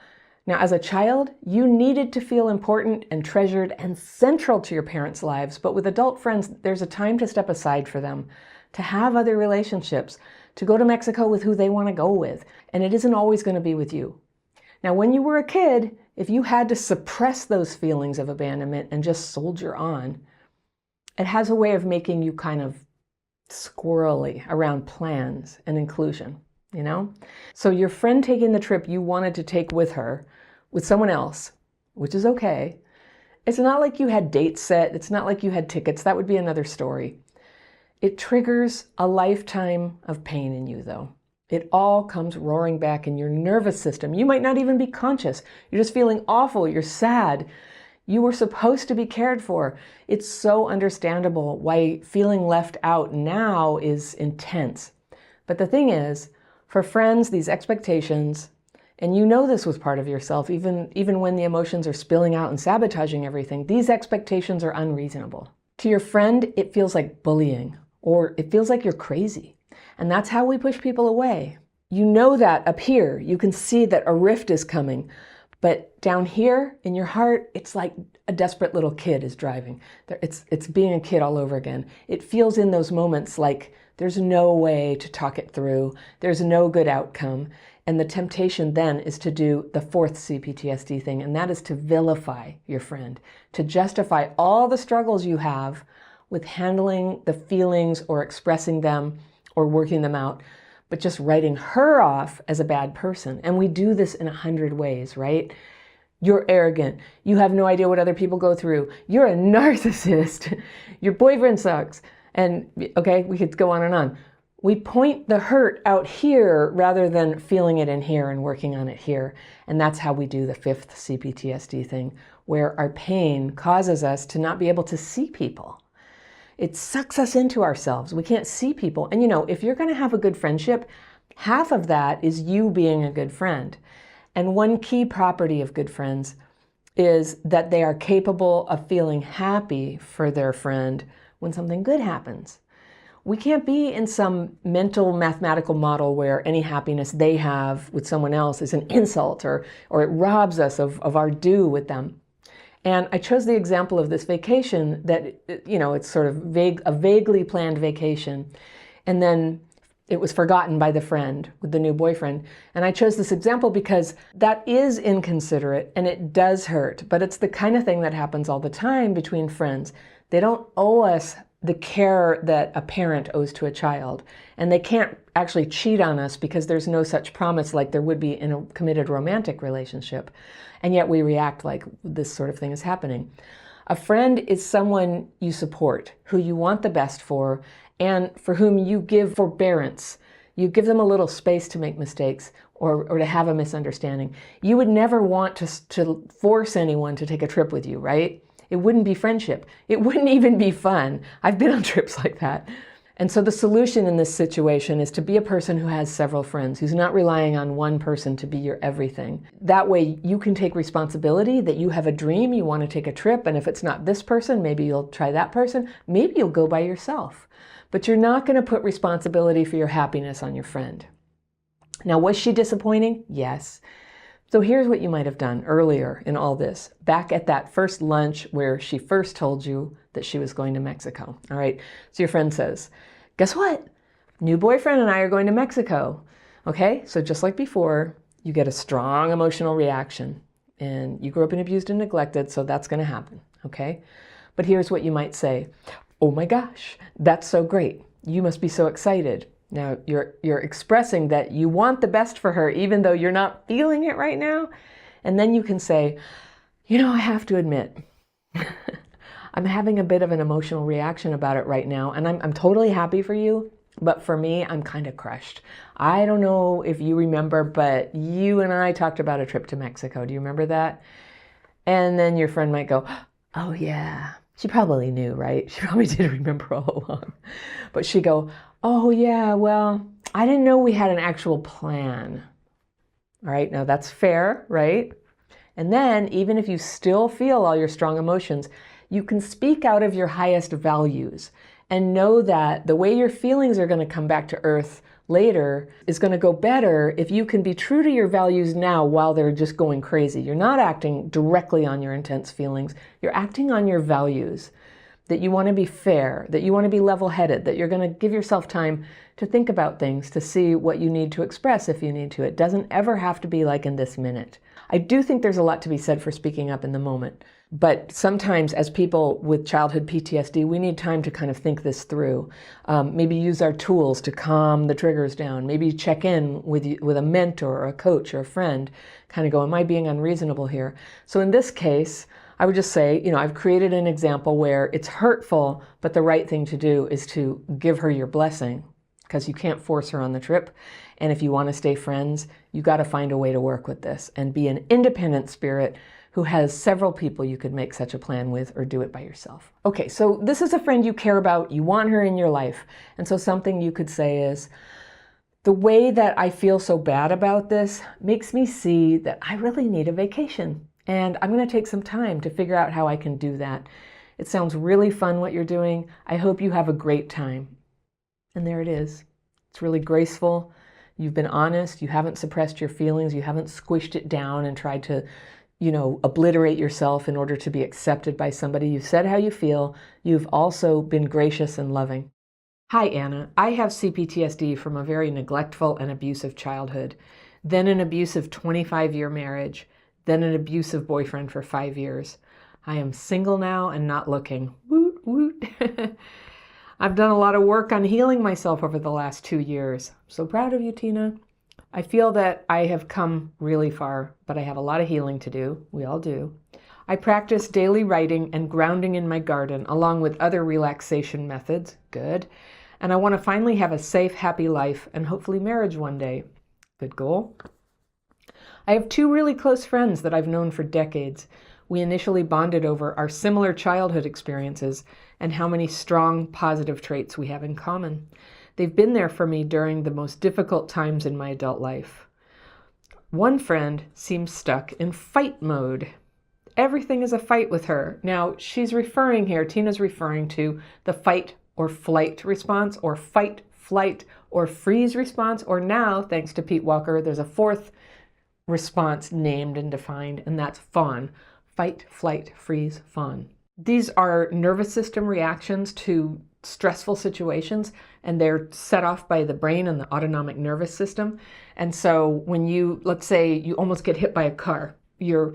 S1: Now, as a child, you needed to feel important and treasured and central to your parents' lives, but with adult friends, there's a time to step aside for them, to have other relationships, to go to Mexico with who they want to go with, and it isn't always going to be with you. Now, when you were a kid, if you had to suppress those feelings of abandonment and just soldier on, it has a way of making you kind of squirrely around plans and inclusion, you know? So your friend taking the trip you wanted to take with her, with someone else, which is okay. It's not like you had dates set. It's not like you had tickets. That would be another story. It triggers a lifetime of pain in you, though. It all comes roaring back in your nervous system. You might not even be conscious. You're just feeling awful. You're sad. You were supposed to be cared for. It's so understandable why feeling left out now is intense. But the thing is, for friends, these expectations, and you know this was part of yourself, even when the emotions are spilling out and sabotaging everything, these expectations are unreasonable. To your friend, it feels like bullying, or it feels like you're crazy. And that's how we push people away. You know that up here, you can see that a rift is coming. But down here in your heart, it's like a desperate little kid is driving. It's being a kid all over again. It feels in those moments like there's no way to talk it through. There's no good outcome. And the temptation then is to do the fourth CPTSD thing, and that is to vilify your friend, to justify all the struggles you have with handling the feelings or expressing them or working them out, but just writing her off as a bad person. And we do this in 100 ways, right? You're arrogant. You have no idea what other people go through. You're a narcissist. Your boyfriend sucks. And okay, we could go on and on. We point the hurt out here rather than feeling it in here and working on it here. And that's how we do the fifth CPTSD thing, where our pain causes us to not be able to see people. It sucks us into ourselves. We can't see people. And you know, if you're going to have a good friendship, half of that is you being a good friend. And one key property of good friends is that they are capable of feeling happy for their friend when something good happens. We can't be in some mental mathematical model where any happiness they have with someone else is an insult or it robs us of our due with them. And I chose the example of this vacation that, you know, it's sort of a vaguely planned vacation. And then it was forgotten by the friend with the new boyfriend. And I chose this example because that is inconsiderate and it does hurt, but it's the kind of thing that happens all the time between friends. They don't owe us the care that a parent owes to a child. And they can't actually cheat on us because there's no such promise like there would be in a committed romantic relationship. And yet we react like this sort of thing is happening. A friend is someone you support, who you want the best for, and for whom you give forbearance. You give them a little space to make mistakes or to have a misunderstanding. You would never want to force anyone to take a trip with you, right? It wouldn't be friendship. It wouldn't even be fun. I've been on trips like that. And so the solution in this situation is to be a person who has several friends, who's not relying on one person to be your everything. That way you can take responsibility that you have a dream, you want to take a trip, and if it's not this person, maybe you'll try that person, maybe you'll go by yourself. But you're not going to put responsibility for your happiness on your friend. Now, was she disappointing? Yes. So here's what you might have done earlier in all this, back at that first lunch where she first told you that she was going to Mexico. All right, so your friend says, guess what? New boyfriend and I are going to Mexico. Okay, so just like before, you get a strong emotional reaction. And you grew up and abused and neglected, so that's going to happen. Okay, but here's what you might say. Oh my gosh, that's so great. You must be so excited. Now, you're expressing that you want the best for her, even though you're not feeling it right now. And then you can say, you know, I have to admit, I'm having a bit of an emotional reaction about it right now. And I'm totally happy for you. But for me, I'm kind of crushed. I don't know if you remember, but you and I talked about a trip to Mexico. Do you remember that? And then your friend might go, oh yeah. She probably knew, right? She probably did remember all along. But she'd go, oh yeah, well, I didn't know we had an actual plan. All right, now that's fair, right? And then even if you still feel all your strong emotions, You can speak out of your highest values and know that the way your feelings are going to come back to earth later is going to go better if you can be true to your values now while they're just going crazy. You're not acting directly on your intense feelings. You're acting on your values, that you want to be fair, that you want to be level-headed, that you're going to give yourself time to think about things, to see what you need to express if you need to. It doesn't ever have to be like in this minute. I do think there's a lot to be said for speaking up in the moment. But sometimes as people with childhood PTSD, we need time to kind of think this through. Maybe use our tools to calm the triggers down. Maybe check in with a mentor or a coach or a friend, kind of go, am I being unreasonable here? So in this case, I would just say, I've created an example where it's hurtful, but the right thing to do is to give her your blessing, because you can't force her on the trip. And if you want to stay friends, you got to find a way to work with this and be an independent spirit who has several people you could make such a plan with, or do it by yourself. Okay, so this is a friend you care about, you want her in your life. And so something you could say is, the way that I feel so bad about this makes me see that I really need a vacation. And I'm going to take some time to figure out how I can do that. It sounds really fun what you're doing. I hope you have a great time. And there it is. It's really graceful. You've been honest. You haven't suppressed your feelings. You haven't squished it down and tried to, obliterate yourself in order to be accepted by somebody. You've said how you feel. You've also been gracious and loving. Hi, Anna. I have CPTSD from a very neglectful and abusive childhood, then an abusive 25-year marriage, then an abusive boyfriend for 5 years. I am single now and not looking. Woot, woot. I've done a lot of work on healing myself over the last 2 years. So proud of you, Tina. I feel that I have come really far, but I have a lot of healing to do. We all do. I practice daily writing and grounding in my garden, along with other relaxation methods. Good. And I want to finally have a safe, happy life and hopefully marriage one day. Good goal. I have 2 really close friends that I've known for decades. We initially bonded over our similar childhood experiences and how many strong, positive traits we have in common. They've been there for me during the most difficult times in my adult life. One friend seems stuck in fight mode. Everything is a fight with her. Now, Tina's referring to the fight or flight response, or fight, flight, or freeze response, or now, thanks to Pete Walker, there's a 4th response named and defined, and that's fawn. Fight, flight, freeze, fawn. These are nervous system reactions to stressful situations, and they're set off by the brain and the autonomic nervous system. And so when let's say you almost get hit by a car, your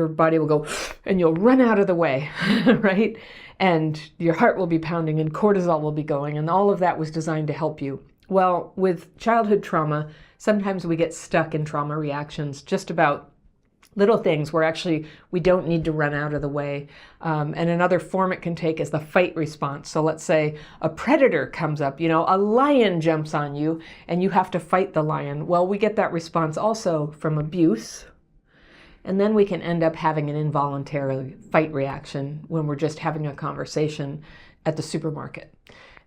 S1: body will go, and you'll run out of the way, right? And your heart will be pounding and cortisol will be going, and all of that was designed to help you. Well, with childhood trauma, sometimes we get stuck in trauma reactions just about little things where actually we don't need to run out of the way. And another form it can take is the fight response. So let's say a predator comes up, a lion jumps on you and you have to fight the lion. Well, we get that response also from abuse. And then we can end up having an involuntary fight reaction when we're just having a conversation at the supermarket.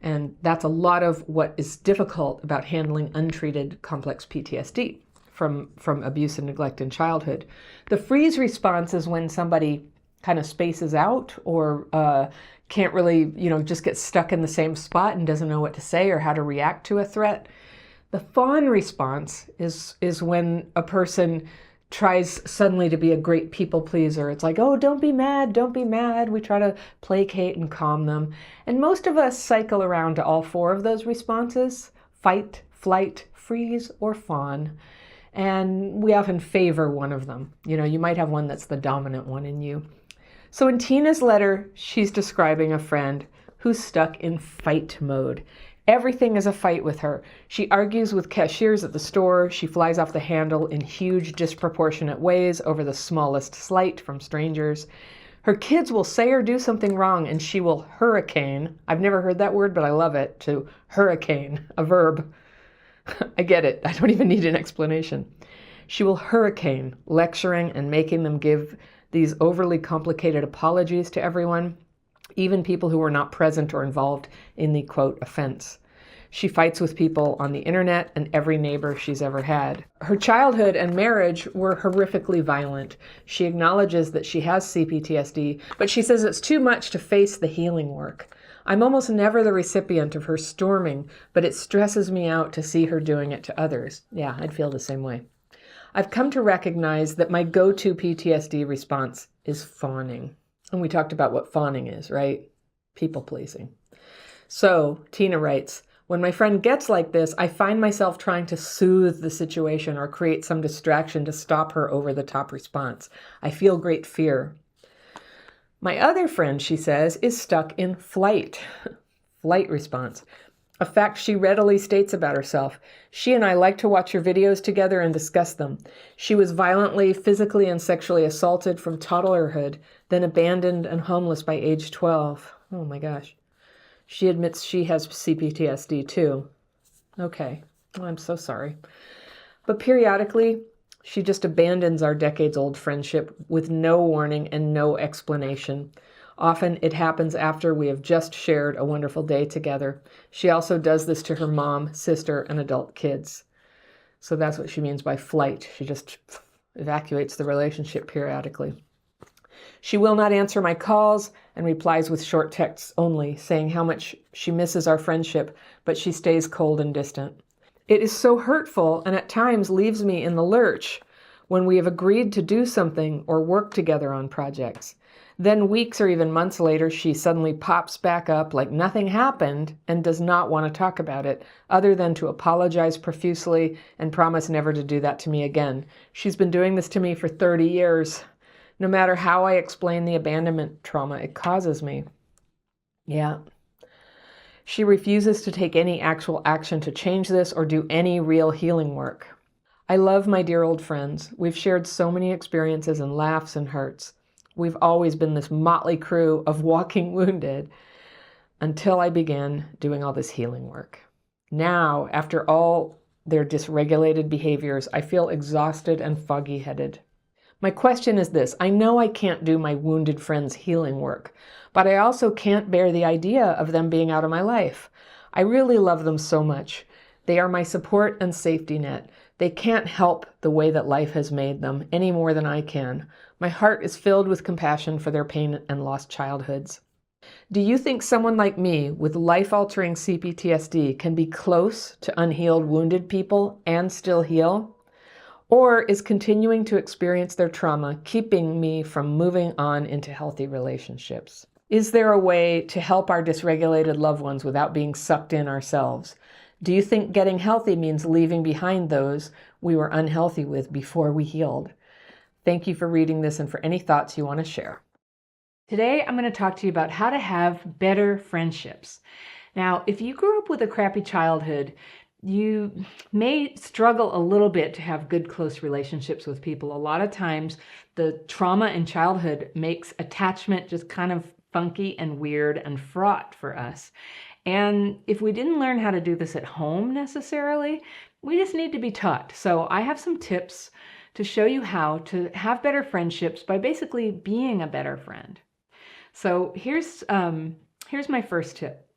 S1: And that's a lot of what is difficult about handling untreated complex PTSD from abuse and neglect in childhood. The freeze response is when somebody kind of spaces out or can't really, just get stuck in the same spot and doesn't know what to say or how to react to a threat. The fawn response is when a person tries suddenly to be a great people pleaser. It's like, oh, don't be mad, don't be mad. We try to placate and calm them. And most of us cycle around to all 4 of those responses: fight, flight, freeze, or fawn. And we often favor one of them. You might have one that's the dominant one in you. So in Tina's letter, she's describing a friend who's stuck in fight mode. Everything is a fight with her. She argues with cashiers at the store. She flies off the handle in huge, disproportionate ways over the smallest slight from strangers. Her kids will say or do something wrong, and she will hurricane. I've never heard that word, but I love it, to hurricane, a verb. I get it. I don't even need an explanation. She will hurricane, lecturing and making them give these overly complicated apologies to everyone, even people who were not present or involved in the, quote, offense. She fights with people on the internet and every neighbor she's ever had. Her childhood and marriage were horrifically violent. She acknowledges that she has CPTSD, but she says it's too much to face the healing work. I'm almost never the recipient of her storming, but it stresses me out to see her doing it to others. Yeah, I'd feel the same way. I've come to recognize that my go-to PTSD response is fawning. And we talked about what fawning is, right? People pleasing. So, Tina writes, when my friend gets like this, I find myself trying to soothe the situation or create some distraction to stop her over-the-top response. I feel great fear. My other friend, she says, is stuck in flight. Flight response. A fact she readily states about herself. She and I like to watch her videos together and discuss them. She was violently, physically, and sexually assaulted from toddlerhood, then abandoned and homeless by age 12. Oh my gosh. She admits she has CPTSD too. Okay, well, I'm so sorry. But periodically, she just abandons our decades-old friendship with no warning and no explanation. Often it happens after we have just shared a wonderful day together. She also does this to her mom, sister, and adult kids. So that's what she means by flight. She just evacuates the relationship periodically. She will not answer my calls and replies with short texts only, saying how much she misses our friendship, but she stays cold and distant. It is so hurtful and at times leaves me in the lurch when we have agreed to do something or work together on projects. Then weeks or even months later, she suddenly pops back up like nothing happened and does not want to talk about it, other than to apologize profusely and promise never to do that to me again. She's been doing this to me for 30 years. No matter how I explain the abandonment trauma it causes me. Yeah. She refuses to take any actual action to change this or do any real healing work. I love my dear old friends. We've shared so many experiences and laughs and hurts. We've always been this motley crew of walking wounded until I began doing all this healing work. Now, after all their dysregulated behaviors, I feel exhausted and foggy-headed. My question is this: I know I can't do my wounded friends' healing work, but I also can't bear the idea of them being out of my life. I really love them so much. They are my support and safety net. They can't help the way that life has made them any more than I can. My heart is filled with compassion for their pain and lost childhoods. Do you think someone like me with life-altering CPTSD can be close to unhealed wounded people and still heal? Or is continuing to experience their trauma keeping me from moving on into healthy relationships? Is there a way to help our dysregulated loved ones without being sucked in ourselves? Do you think getting healthy means leaving behind those we were unhealthy with before we healed? Thank you for reading this and for any thoughts you want to share. Today, I'm going to talk to you about how to have better friendships. Now, if you grew up with a crappy childhood, you may struggle a little bit to have good, close relationships with people. A lot of times, the trauma in childhood makes attachment just kind of funky and weird and fraught for us. And if we didn't learn how to do this at home necessarily, we just need to be taught. So I have some tips to show you how to have better friendships by basically being a better friend. So here's my first tip.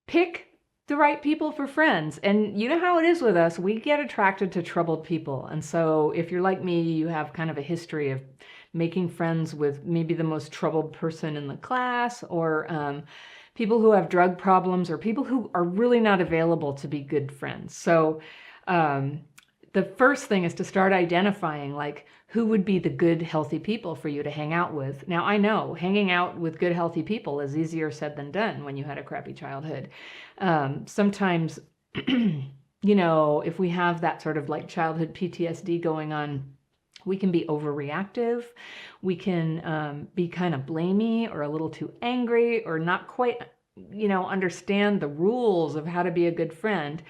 S1: Pick the right people for friends. And you know how it is with us, we get attracted to troubled people. And so if you're like me, you have kind of a history of making friends with maybe the most troubled person in the class, or people who have drug problems, or people who are really not available to be good friends. So the first thing is to start identifying like who would be the good, healthy people for you to hang out with. Now, I know hanging out with good, healthy people is easier said than done when you had a crappy childhood. Sometimes, you know, if we have that sort of like childhood PTSD going on, we can be overreactive. We can be kind of blamey or a little too angry or not quite, you know, understand the rules of how to be a good friend.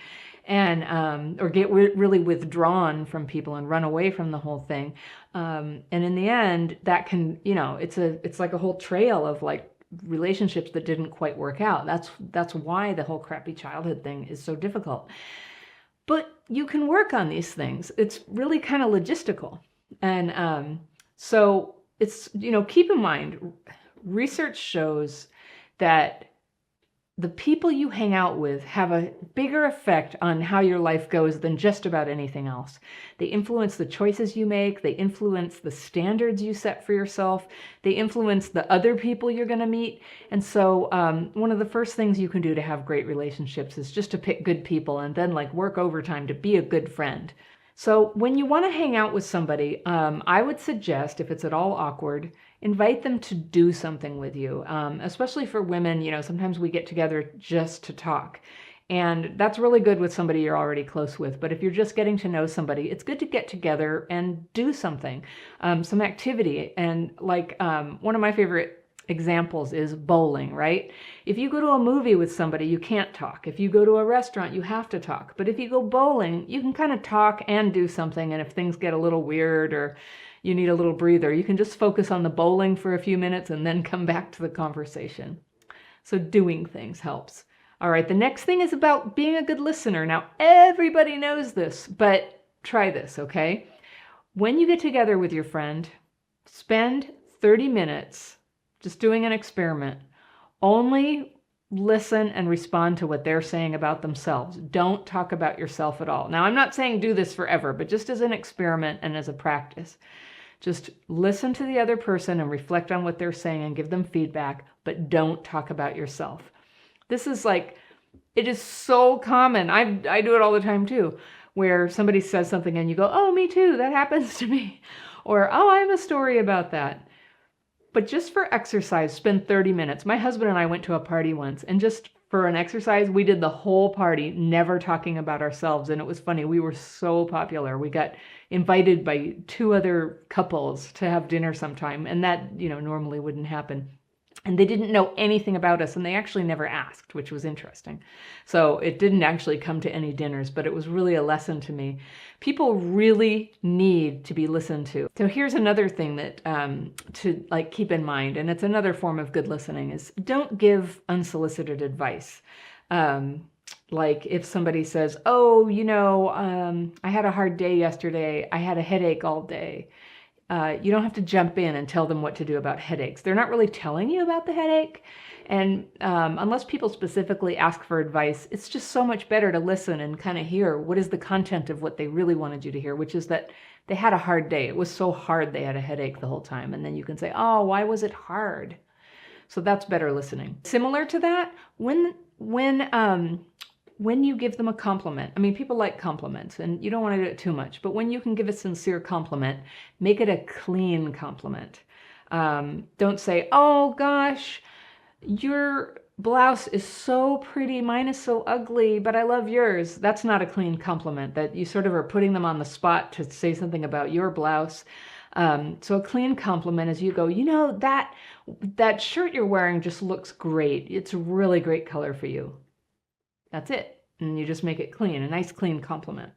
S1: And or get really withdrawn from people and run away from the whole thing. And in the end, that can, you know, it's like a whole trail of like relationships that didn't quite work out. That's why the whole crappy childhood thing is so difficult. But you can work on these things. It's really kind of logistical. And so it's, you know, keep in mind, research shows that the people you hang out with have a bigger effect on how your life goes than just about anything else. They influence the choices you make. They influence the standards you set for yourself. They influence the other people you're going to meet. And so one of the first things you can do to have great relationships is just to pick good people and then like work overtime to be a good friend. So when you want to hang out with somebody, I would suggest, if it's at all awkward, invite them to do something with you, especially for women. You know, sometimes we get together just to talk. And that's really good with somebody you're already close with. But if you're just getting to know somebody, it's good to get together and do something, some activity. And like one of my favorite examples is bowling, right? If you go to a movie with somebody, you can't talk. If you go to a restaurant, you have to talk. But if you go bowling, you can kind of talk and do something. And if things get a little weird or you need a little breather, you can just focus on the bowling for a few minutes and then come back to the conversation. So doing things helps. All right, the next thing is about being a good listener. Now, everybody knows this, but try this, okay? When you get together with your friend, spend 30 minutes just doing an experiment. Only listen and respond to what they're saying about themselves. Don't talk about yourself at all. Now, I'm not saying do this forever, but just as an experiment and as a practice. Just listen to the other person and reflect on what they're saying and give them feedback, but don't talk about yourself. This is like, it is so common. I do it all the time too, where somebody says something and you go, oh, me too, that happens to me. Or, oh, I have a story about that. But just for exercise, spend 30 minutes. My husband and I went to a party once, and just for an exercise, we did the whole party, never talking about ourselves. And it was funny. We were so popular. We got invited by 2 other couples to have dinner sometime. And that, normally wouldn't happen. And they didn't know anything about us, and they actually never asked, which was interesting. So it didn't actually come to any dinners, but it was really a lesson to me. People really need to be listened to. So here's another thing that to keep in mind, and it's another form of good listening, is don't give unsolicited advice. Like if somebody says, oh, I had a hard day yesterday. I had a headache all day. You don't have to jump in and tell them what to do about headaches. They're not really telling you about the headache. And unless people specifically ask for advice, it's just so much better to listen and kind of hear what is the content of what they really wanted you to hear, which is that they had a hard day. It was so hard they had a headache the whole time. And then you can say, oh, why was it hard? So that's better listening. Similar to that, when you give them a compliment, people like compliments and you don't want to do it too much, but when you can give a sincere compliment, make it a clean compliment. Don't say, oh gosh, your blouse is so pretty, mine is so ugly, but I love yours. That's not a clean compliment. That you sort of are putting them on the spot to say something about your blouse. So a clean compliment is you go, that shirt you're wearing just looks great. It's a really great color for you. That's it. And you just make it clean, a nice clean compliment.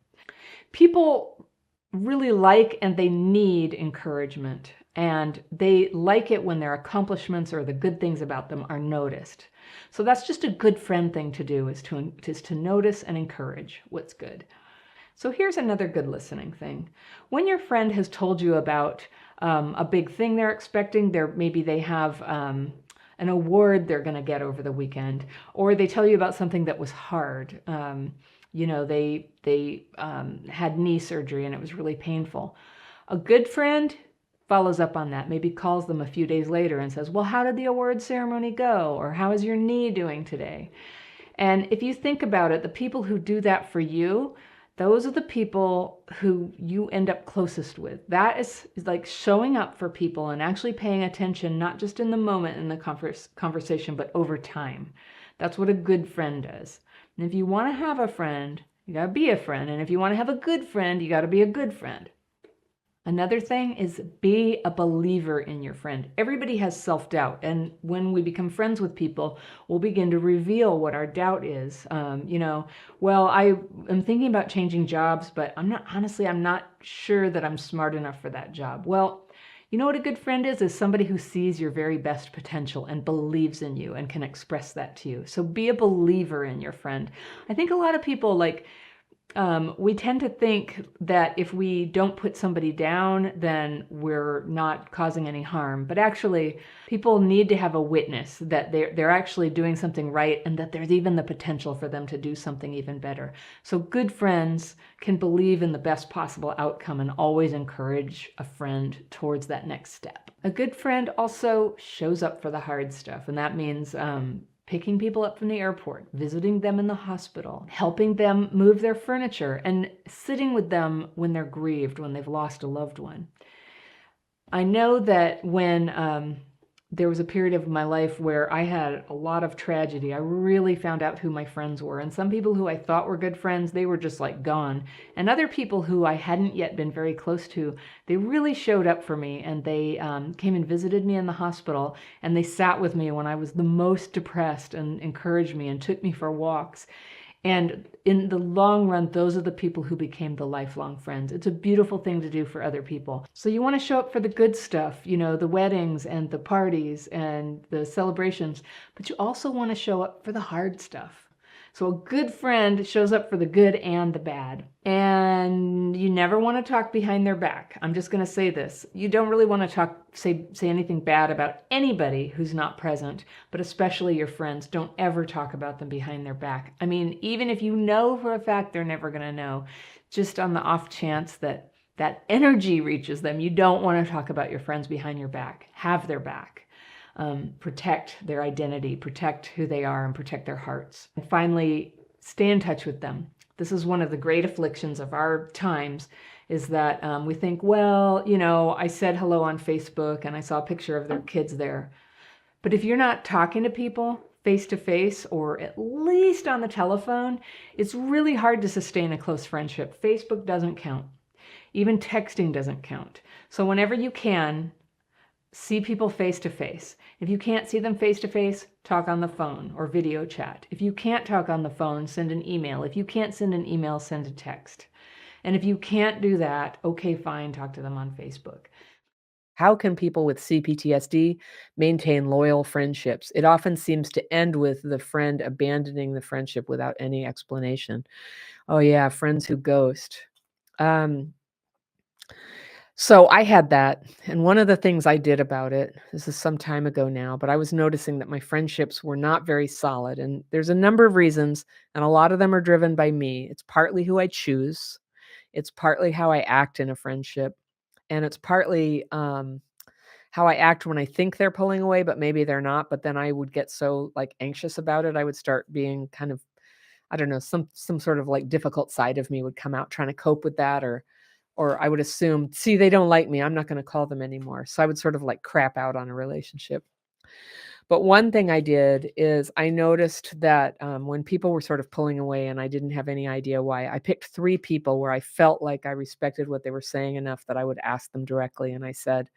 S1: People really like and they need encouragement. And they like it when their accomplishments or the good things about them are noticed. So that's just a good friend thing to do, is to notice and encourage what's good. So here's another good listening thing. When your friend has told you about a big thing they're expecting, maybe they have an award they're going to get over the weekend, or they tell you about something that was hard. They had knee surgery and it was really painful. A good friend follows up on that, maybe calls them a few days later and says, well, how did the award ceremony go? Or how is your knee doing today? And if you think about it, the people who do that for you, those are the people who you end up closest with. That is like showing up for people and actually paying attention, not just in the moment in the conversation, but over time. That's what a good friend does. And if you want to have a friend, you got to be a friend. And if you want to have a good friend, you got to be a good friend. Another thing is be a believer in your friend. Everybody has self-doubt. And when we become friends with people, we'll begin to reveal what our doubt is. Well, I am thinking about changing jobs, but I'm not sure that I'm smart enough for that job. Well, you know what a good friend is somebody who sees your very best potential and believes in you and can express that to you. So be a believer in your friend. I think a lot of people We tend to think that if we don't put somebody down, then we're not causing any harm. But actually, people need to have a witness that they're actually doing something right and that there's even the potential for them to do something even better. So good friends can believe in the best possible outcome and always encourage a friend towards that next step. A good friend also shows up for the hard stuff, and that means picking people up from the airport, visiting them in the hospital, helping them move their furniture, and sitting with them when they're grieved, when they've lost a loved one. I know that when there was a period of my life where I had a lot of tragedy, I really found out who my friends were. And some people who I thought were good friends, they were just like gone. And other people who I hadn't yet been very close to, they really showed up for me, and they came and visited me in the hospital, and they sat with me when I was the most depressed and encouraged me and took me for walks. And in the long run, those are the people who became the lifelong friends. It's a beautiful thing to do for other people. So you want to show up for the good stuff, the weddings and the parties and the celebrations, but you also want to show up for the hard stuff. So a good friend shows up for the good and the bad. And you never want to talk behind their back. I'm just going to say this. You don't really want to say anything bad about anybody who's not present, but especially your friends. Don't ever talk about them behind their back. I mean, even if you know for a fact they're never going to know, just on the off chance that that energy reaches them, you don't want to talk about your friends behind your back. Have their back. Protect their identity, protect who they are, and protect their hearts. And finally, stay in touch with them. This is one of the great afflictions of our times, is that we think, well, I said hello on Facebook and I saw a picture of their kids there. But if you're not talking to people face to face, or at least on the telephone, it's really hard to sustain a close friendship. Facebook doesn't count. Even texting doesn't count. So whenever you can, see people face to face. If you can't see them face to face, talk on the phone or video chat. If you can't talk on the phone, send an email. If you can't send an email, send a text. And if you can't do that, okay, fine, talk to them on Facebook. How can people with CPTSD maintain loyal friendships? It often seems to end with the friend abandoning the friendship without any explanation. Oh yeah, friends who ghost. So I had that, and one of the things I did about it, this is some time ago now, but I was noticing that my friendships were not very solid, and there's a number of reasons, and a lot of them are driven by me. It's partly who I choose, it's partly how I act in a friendship, and it's partly how I act when I think they're pulling away, but maybe they're not. But then I would get so anxious about it, I would start being kind of, I don't know, some sort of difficult side of me would come out trying to cope with that, or I would assume, see, they don't like me, I'm not going to call them anymore. So I would sort of crap out on a relationship. But one thing I did is I noticed that when people were sort of pulling away and I didn't have any idea why, I picked 3 people where I felt like I respected what they were saying enough that I would ask them directly. And I said,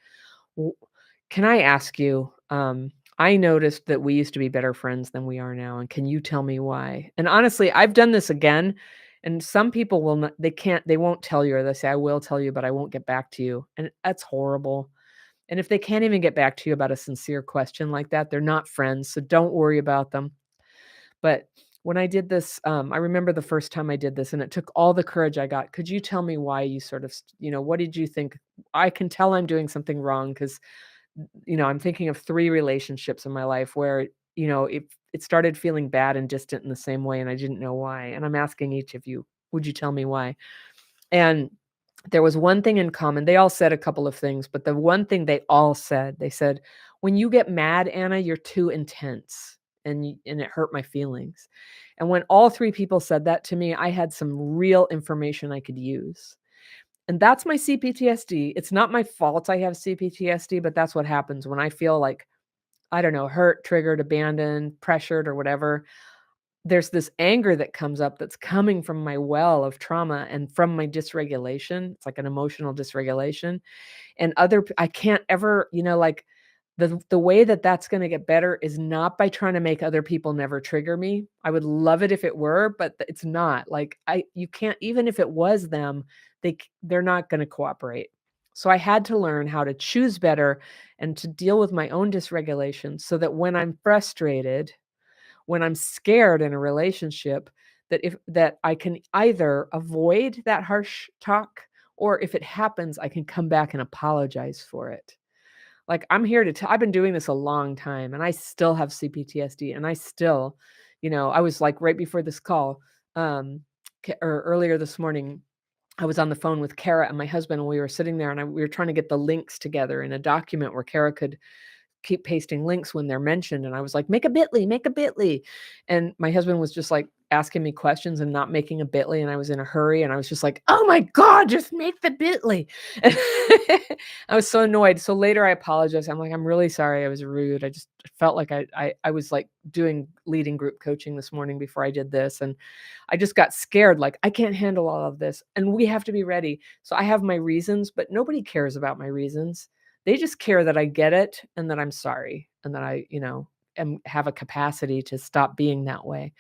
S1: can I ask you, I noticed that we used to be better friends than we are now. And can you tell me why? And honestly, I've done this again. And some people will not, they won't tell you, or they say, I will tell you, but I won't get back to you. And that's horrible. And if they can't even get back to you about a sincere question like that, they're not friends. So don't worry about them. But when I did this, I remember the first time I did this, and it took all the courage I got. Could you tell me why you sort of, what did you think? I can tell I'm doing something wrong because I'm thinking of 3 relationships in my life where, it started feeling bad and distant in the same way, and I didn't know why. And I'm asking each of you, would you tell me why? And there was one thing in common. They all said a couple of things, but the one thing they all said, they said, when you get mad, Anna, you're too intense, and it hurt my feelings. And when all 3 people said that to me, I had some real information I could use. And that's my CPTSD. It's not my fault I have CPTSD, but that's what happens when I feel I don't know, hurt, triggered, abandoned, pressured, or whatever. There's this anger that comes up that's coming from my well of trauma and from my dysregulation. It's like an emotional dysregulation. And I can't ever, the way that that's going to get better is not by trying to make other people never trigger me. I would love it if it were, but it's not. You can't, even if it was them, they're not going to cooperate. So I had to learn how to choose better and to deal with my own dysregulation so that when I'm frustrated, when I'm scared in a relationship,
S2: that I can either avoid that harsh talk, or if it happens, I can come back and apologize for it. Like, I'm here to tell I've been doing this a long time, and I still have CPTSD, and I still, I was like right before this call, um, or earlier this morning, I was on the phone with Kara and my husband, and we were sitting there, and we were trying to get the links together in a document where Kara could keep pasting links when they're mentioned. And I was like, make a bit.ly, make a bit.ly. And my husband was just like asking me questions and not making a bit.ly. And I was in a hurry. And I was just like, oh my God, just make the bit.ly. I was so annoyed. So later I apologized. I'm like, I'm really sorry. I was rude. I just felt like I was like leading group coaching this morning before I did this. And I just got scared. Like, I can't handle all of this. And we have to be ready. So I have my reasons, but nobody cares about my reasons. They just care that I get it and that I'm sorry and that I, have a capacity to stop being that way.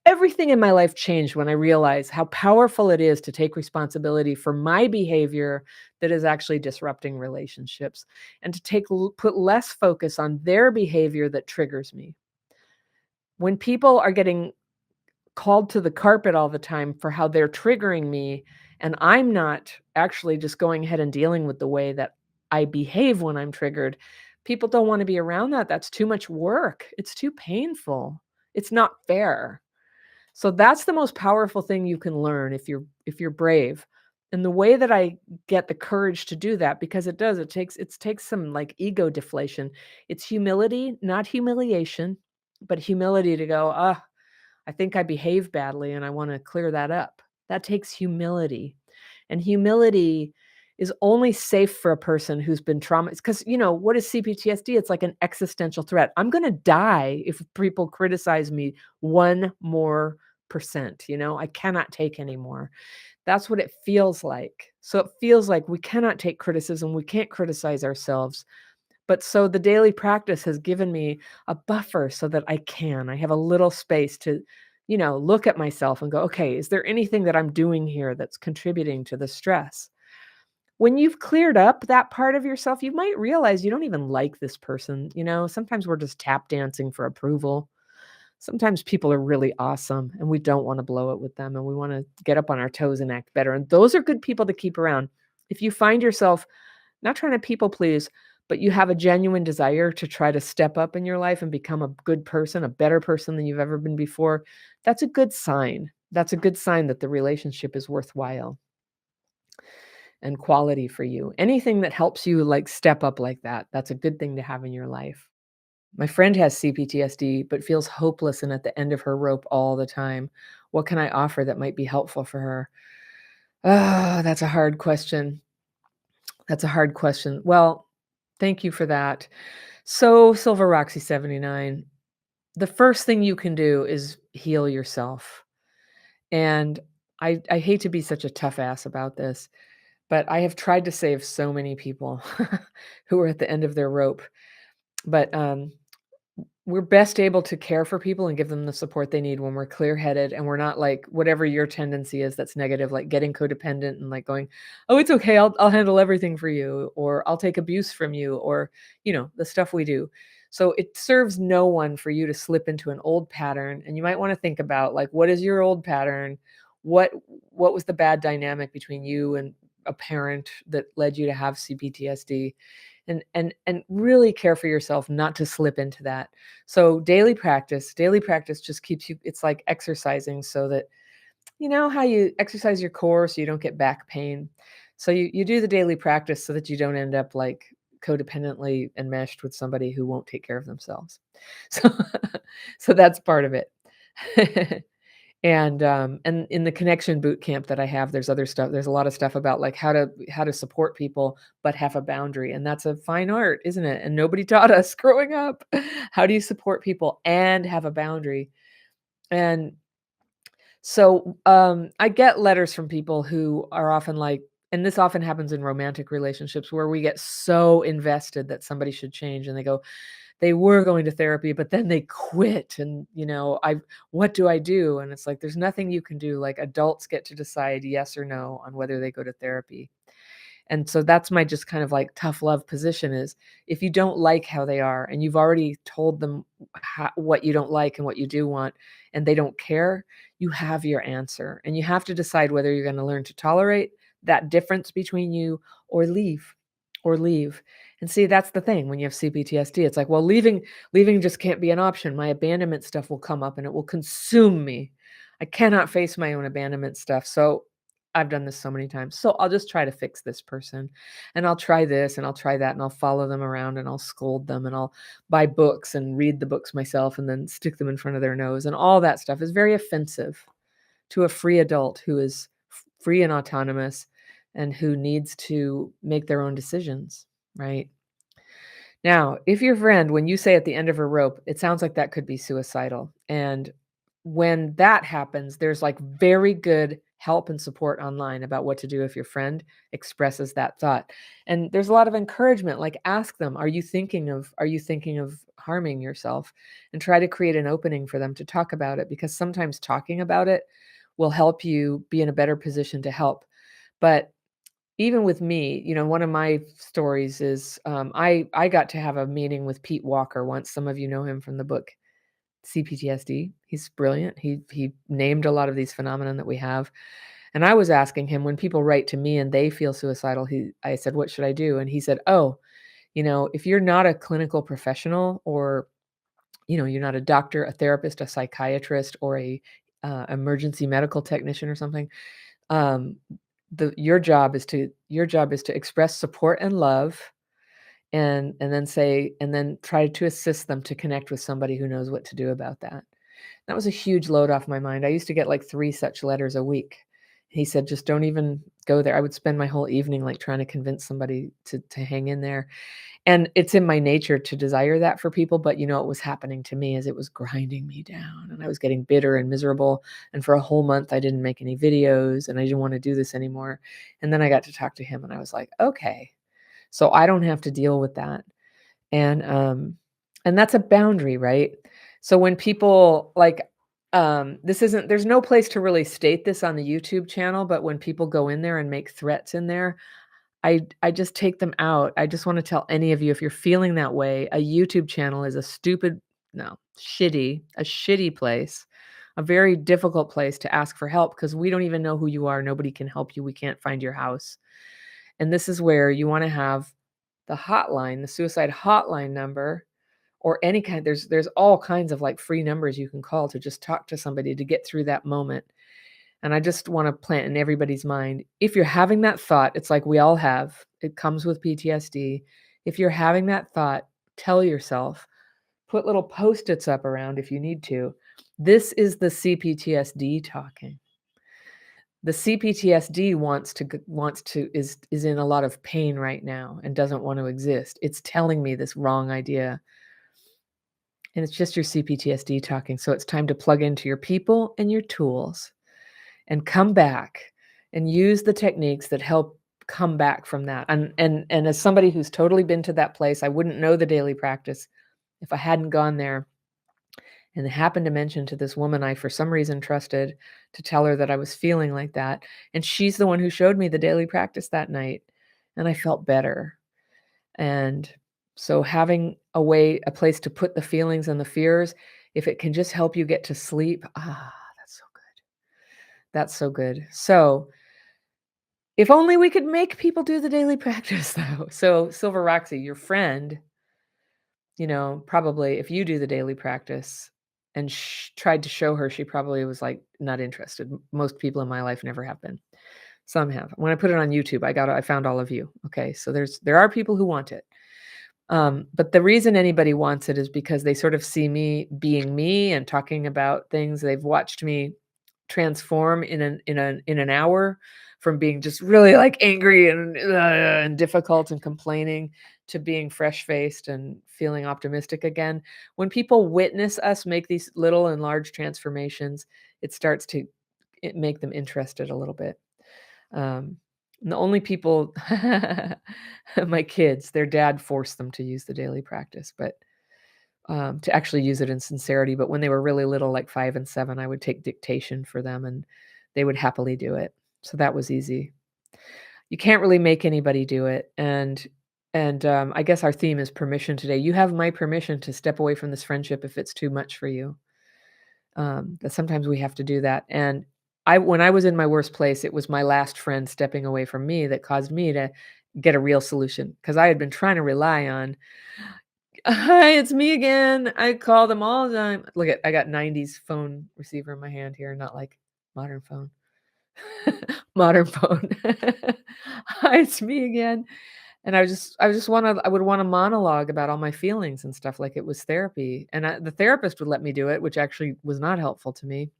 S2: Everything in my life changed when I realized how powerful it is to take responsibility for my behavior that is actually disrupting relationships, and to put less focus on their behavior that triggers me. When people are getting called to the carpet all the time for how they're triggering me, and I'm not actually just going ahead and dealing with the way that I behave when I'm triggered, people don't want to be around that. That's too much work. It's too painful. It's not fair. So that's the most powerful thing you can learn if you're brave. And the way that I get the courage to do that, because it takes some like ego deflation. It's humility, not humiliation, but humility to go, I think I behaved badly and I want to clear that up. That takes humility. And humility is only safe for a person who's been traumatized. Because, what is CPTSD? It's like an existential threat. I'm going to die if people criticize me one more percent. I cannot take anymore. That's what it feels like. So it feels like we cannot take criticism. We can't criticize ourselves. But so the daily practice has given me a buffer so that I have a little space to, look at myself and go, okay, is there anything that I'm doing here that's contributing to the stress? When you've cleared up that part of yourself, you might realize you don't even like this person. Sometimes we're just tap dancing for approval. Sometimes people are really awesome and we don't want to blow it with them and we want to get up on our toes and act better. And those are good people to keep around. If you find yourself not trying to people please, but you have a genuine desire to try to step up in your life and become a good person, a better person than you've ever been before, that's a good sign. That's a good sign that the relationship is worthwhile and quality for you. Anything that helps you like step up like that, that's a good thing to have in your life. My friend has CPTSD, but feels hopeless and at the end of her rope all the time. What can I offer that might be helpful for her? Oh, that's a hard question. That's a hard question. Well, thank you for that. So, Silver Roxy 79, the first thing you can do is heal yourself. And I hate to be such a tough ass about this, but I have tried to save so many people who are at the end of their rope. But we're best able to care for people and give them the support they need when we're clear-headed and we're not like whatever your tendency is that's negative, like getting codependent and like going, "Oh, it's okay. I'll handle everything for you," or "I'll take abuse from you," or, the stuff we do. So it serves no one for you to slip into an old pattern, and you might want to think about like, what is your old pattern? What what was the bad dynamic between you and a parent that led you to have CPTSD? And really care for yourself not to slip into that. So daily practice just keeps you, it's like exercising, so that how you exercise your core so you don't get back pain. So you do the daily practice so that you don't end up like codependently enmeshed with somebody who won't take care of themselves. So so that's part of it. And in the connection boot camp that I have, there's other stuff. There's a lot of stuff about like how to support people, but have a boundary. And that's a fine art, isn't it? And nobody taught us growing up. How do you support people and have a boundary? And so I get letters from people who are often like, and this often happens in romantic relationships where we get so invested that somebody should change and they go, they were going to therapy, but then they quit and, what do I do? And it's like, there's nothing you can do. Like adults get to decide yes or no on whether they go to therapy. And so that's my just kind of like tough love position is if you don't like how they are and you've already told them what you don't like and what you do want, and they don't care, you have your answer. And you have to decide whether you're going to learn to tolerate that difference between you or leave or leave. And see, that's the thing when you have CPTSD. It's like, well, leaving just can't be an option. My abandonment stuff will come up and it will consume me. I cannot face my own abandonment stuff. So I've done this so many times. So I'll just try to fix this person and I'll try this and I'll try that and I'll follow them around and I'll scold them and I'll buy books and read the books myself and then stick them in front of their nose. And all that stuff is very offensive to a free adult who is free and autonomous and who needs to make their own decisions, right? Now, if your friend, when you say at the end of her rope, it sounds like that could be suicidal. And when that happens, there's like very good help and support online about what to do if your friend expresses that thought. And there's a lot of encouragement, like ask them, are you thinking of harming yourself? And try to create an opening for them to talk about it, because sometimes talking about it will help you be in a better position to help. But even with me, one of my stories is I got to have a meeting with Pete Walker once. Some of you know him from the book CPTSD. He's brilliant. He named a lot of these phenomena that we have. And I was asking him, when people write to me and they feel suicidal, I said, what should I do? And he said, oh, if you're not a clinical professional, or you're not a doctor, a therapist, a psychiatrist, or a emergency medical technician or something, um, your job is to express support and love, and then try to assist them to connect with somebody who knows what to do about that. That was a huge load off my mind. I used to get like 3 such letters a week. He said, just don't even go there. I would spend my whole evening like trying to convince somebody to hang in there. And it's in my nature to desire that for people, but what was happening to me is it was grinding me down and I was getting bitter and miserable. And for a whole month, I didn't make any videos and I didn't want to do this anymore. And then I got to talk to him and I was like, okay, so I don't have to deal with that. And that's a boundary, right? So when people like, there's no place to really state this on the YouTube channel, but when people go in there and make threats in there, I just take them out. I just want to tell any of you, if you're feeling that way, a YouTube channel is a shitty place, a very difficult place to ask for help, because we don't even know who you are. Nobody can help you. We can't find your house. And this is where you want to have the hotline, the suicide hotline number, or any kind. There's all kinds of like free numbers you can call to just talk to somebody to get through that moment. And I just want to plant in everybody's mind, if you're having that thought, it's like we all have, it comes with PTSD. If you're having that thought, tell yourself, put little Post-its up around if you need to. This is the CPTSD talking. The CPTSD is in a lot of pain right now and doesn't want to exist. It's telling me this wrong idea. And it's just your CPTSD talking. So it's time to plug into your people and your tools and come back and use the techniques that help come back from that. And as somebody who's totally been to that place, I wouldn't know the daily practice if I hadn't gone there and happened to mention to this woman I for some reason trusted, to tell her that I was feeling like that. And she's the one who showed me the daily practice that night, and I felt better. And so having a place to put the feelings and the fears, if it can just help you get to sleep, that's so good. That's so good. So if only we could make people do the daily practice, though. So Silver Roxy, your friend, probably if you do the daily practice and tried to show her, she probably was like not interested. Most people in my life never have been. Some have. When I put it on YouTube, I found all of you. Okay, so there are people who want it. But the reason anybody wants it is because they sort of see me being me and talking about things. They've watched me transform in an hour, from being just really like angry and difficult and complaining, to being fresh-faced and feeling optimistic again. When people witness us make these little and large transformations, it starts to make them interested a little bit. And the only people, my kids, their dad forced them to use the daily practice, but to actually use it in sincerity. But when they were really little, like 5 and 7, I would take dictation for them and they would happily do it. So that was easy. you can't really make anybody do it. And I guess our theme is permission today. You have my permission to step away from this friendship if it's too much for you. That sometimes we have to do that. And when I was in my worst place, it was my last friend stepping away from me that caused me to get a real solution because I had been trying to rely on, "Hi, it's me again. I call them all the time." Look at I got 90s phone receiver in my hand here, not like modern phone. Modern phone. "Hi, it's me again." And I would wanna monologue about all my feelings and stuff like it was therapy, and the therapist would let me do it, which actually was not helpful to me,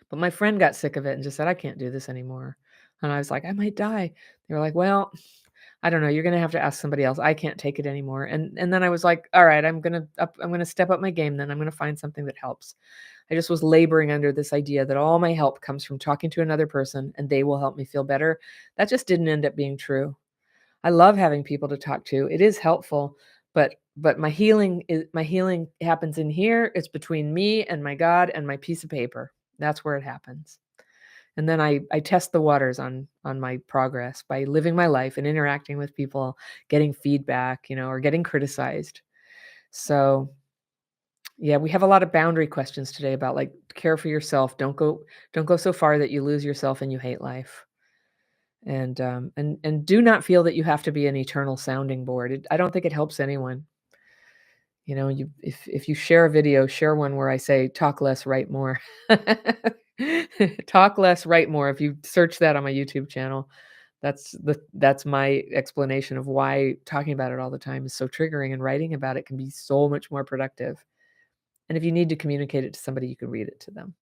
S2: but my friend got sick of it and just said, "I can't do this anymore." And I was like, "I might die." They were like, "Well, I don't know, you're gonna have to ask somebody else. I can't take it anymore." And then I was like, "All right, I'm gonna step up my game then. I'm gonna find something that helps." I just was laboring under this idea that all my help comes from talking to another person and they will help me feel better. That just didn't end up being true. I love having people to talk to. It is helpful, but my healing happens in here. It's between me and my God and my piece of paper. That's where it happens. And then I test the waters on my progress by living my life and interacting with people, getting feedback, or getting criticized. So, yeah, we have a lot of boundary questions today about like care for yourself. Don't go so far that you lose yourself and you hate life. And do not feel that you have to be an eternal sounding board. I don't think it helps anyone. If you share a video, share one where I say talk less, write more. Talk less, write more. If you search that on my YouTube channel, that's my explanation of why talking about it all the time is so triggering and writing about it can be so much more productive. And if you need to communicate it to somebody, you can read it to them.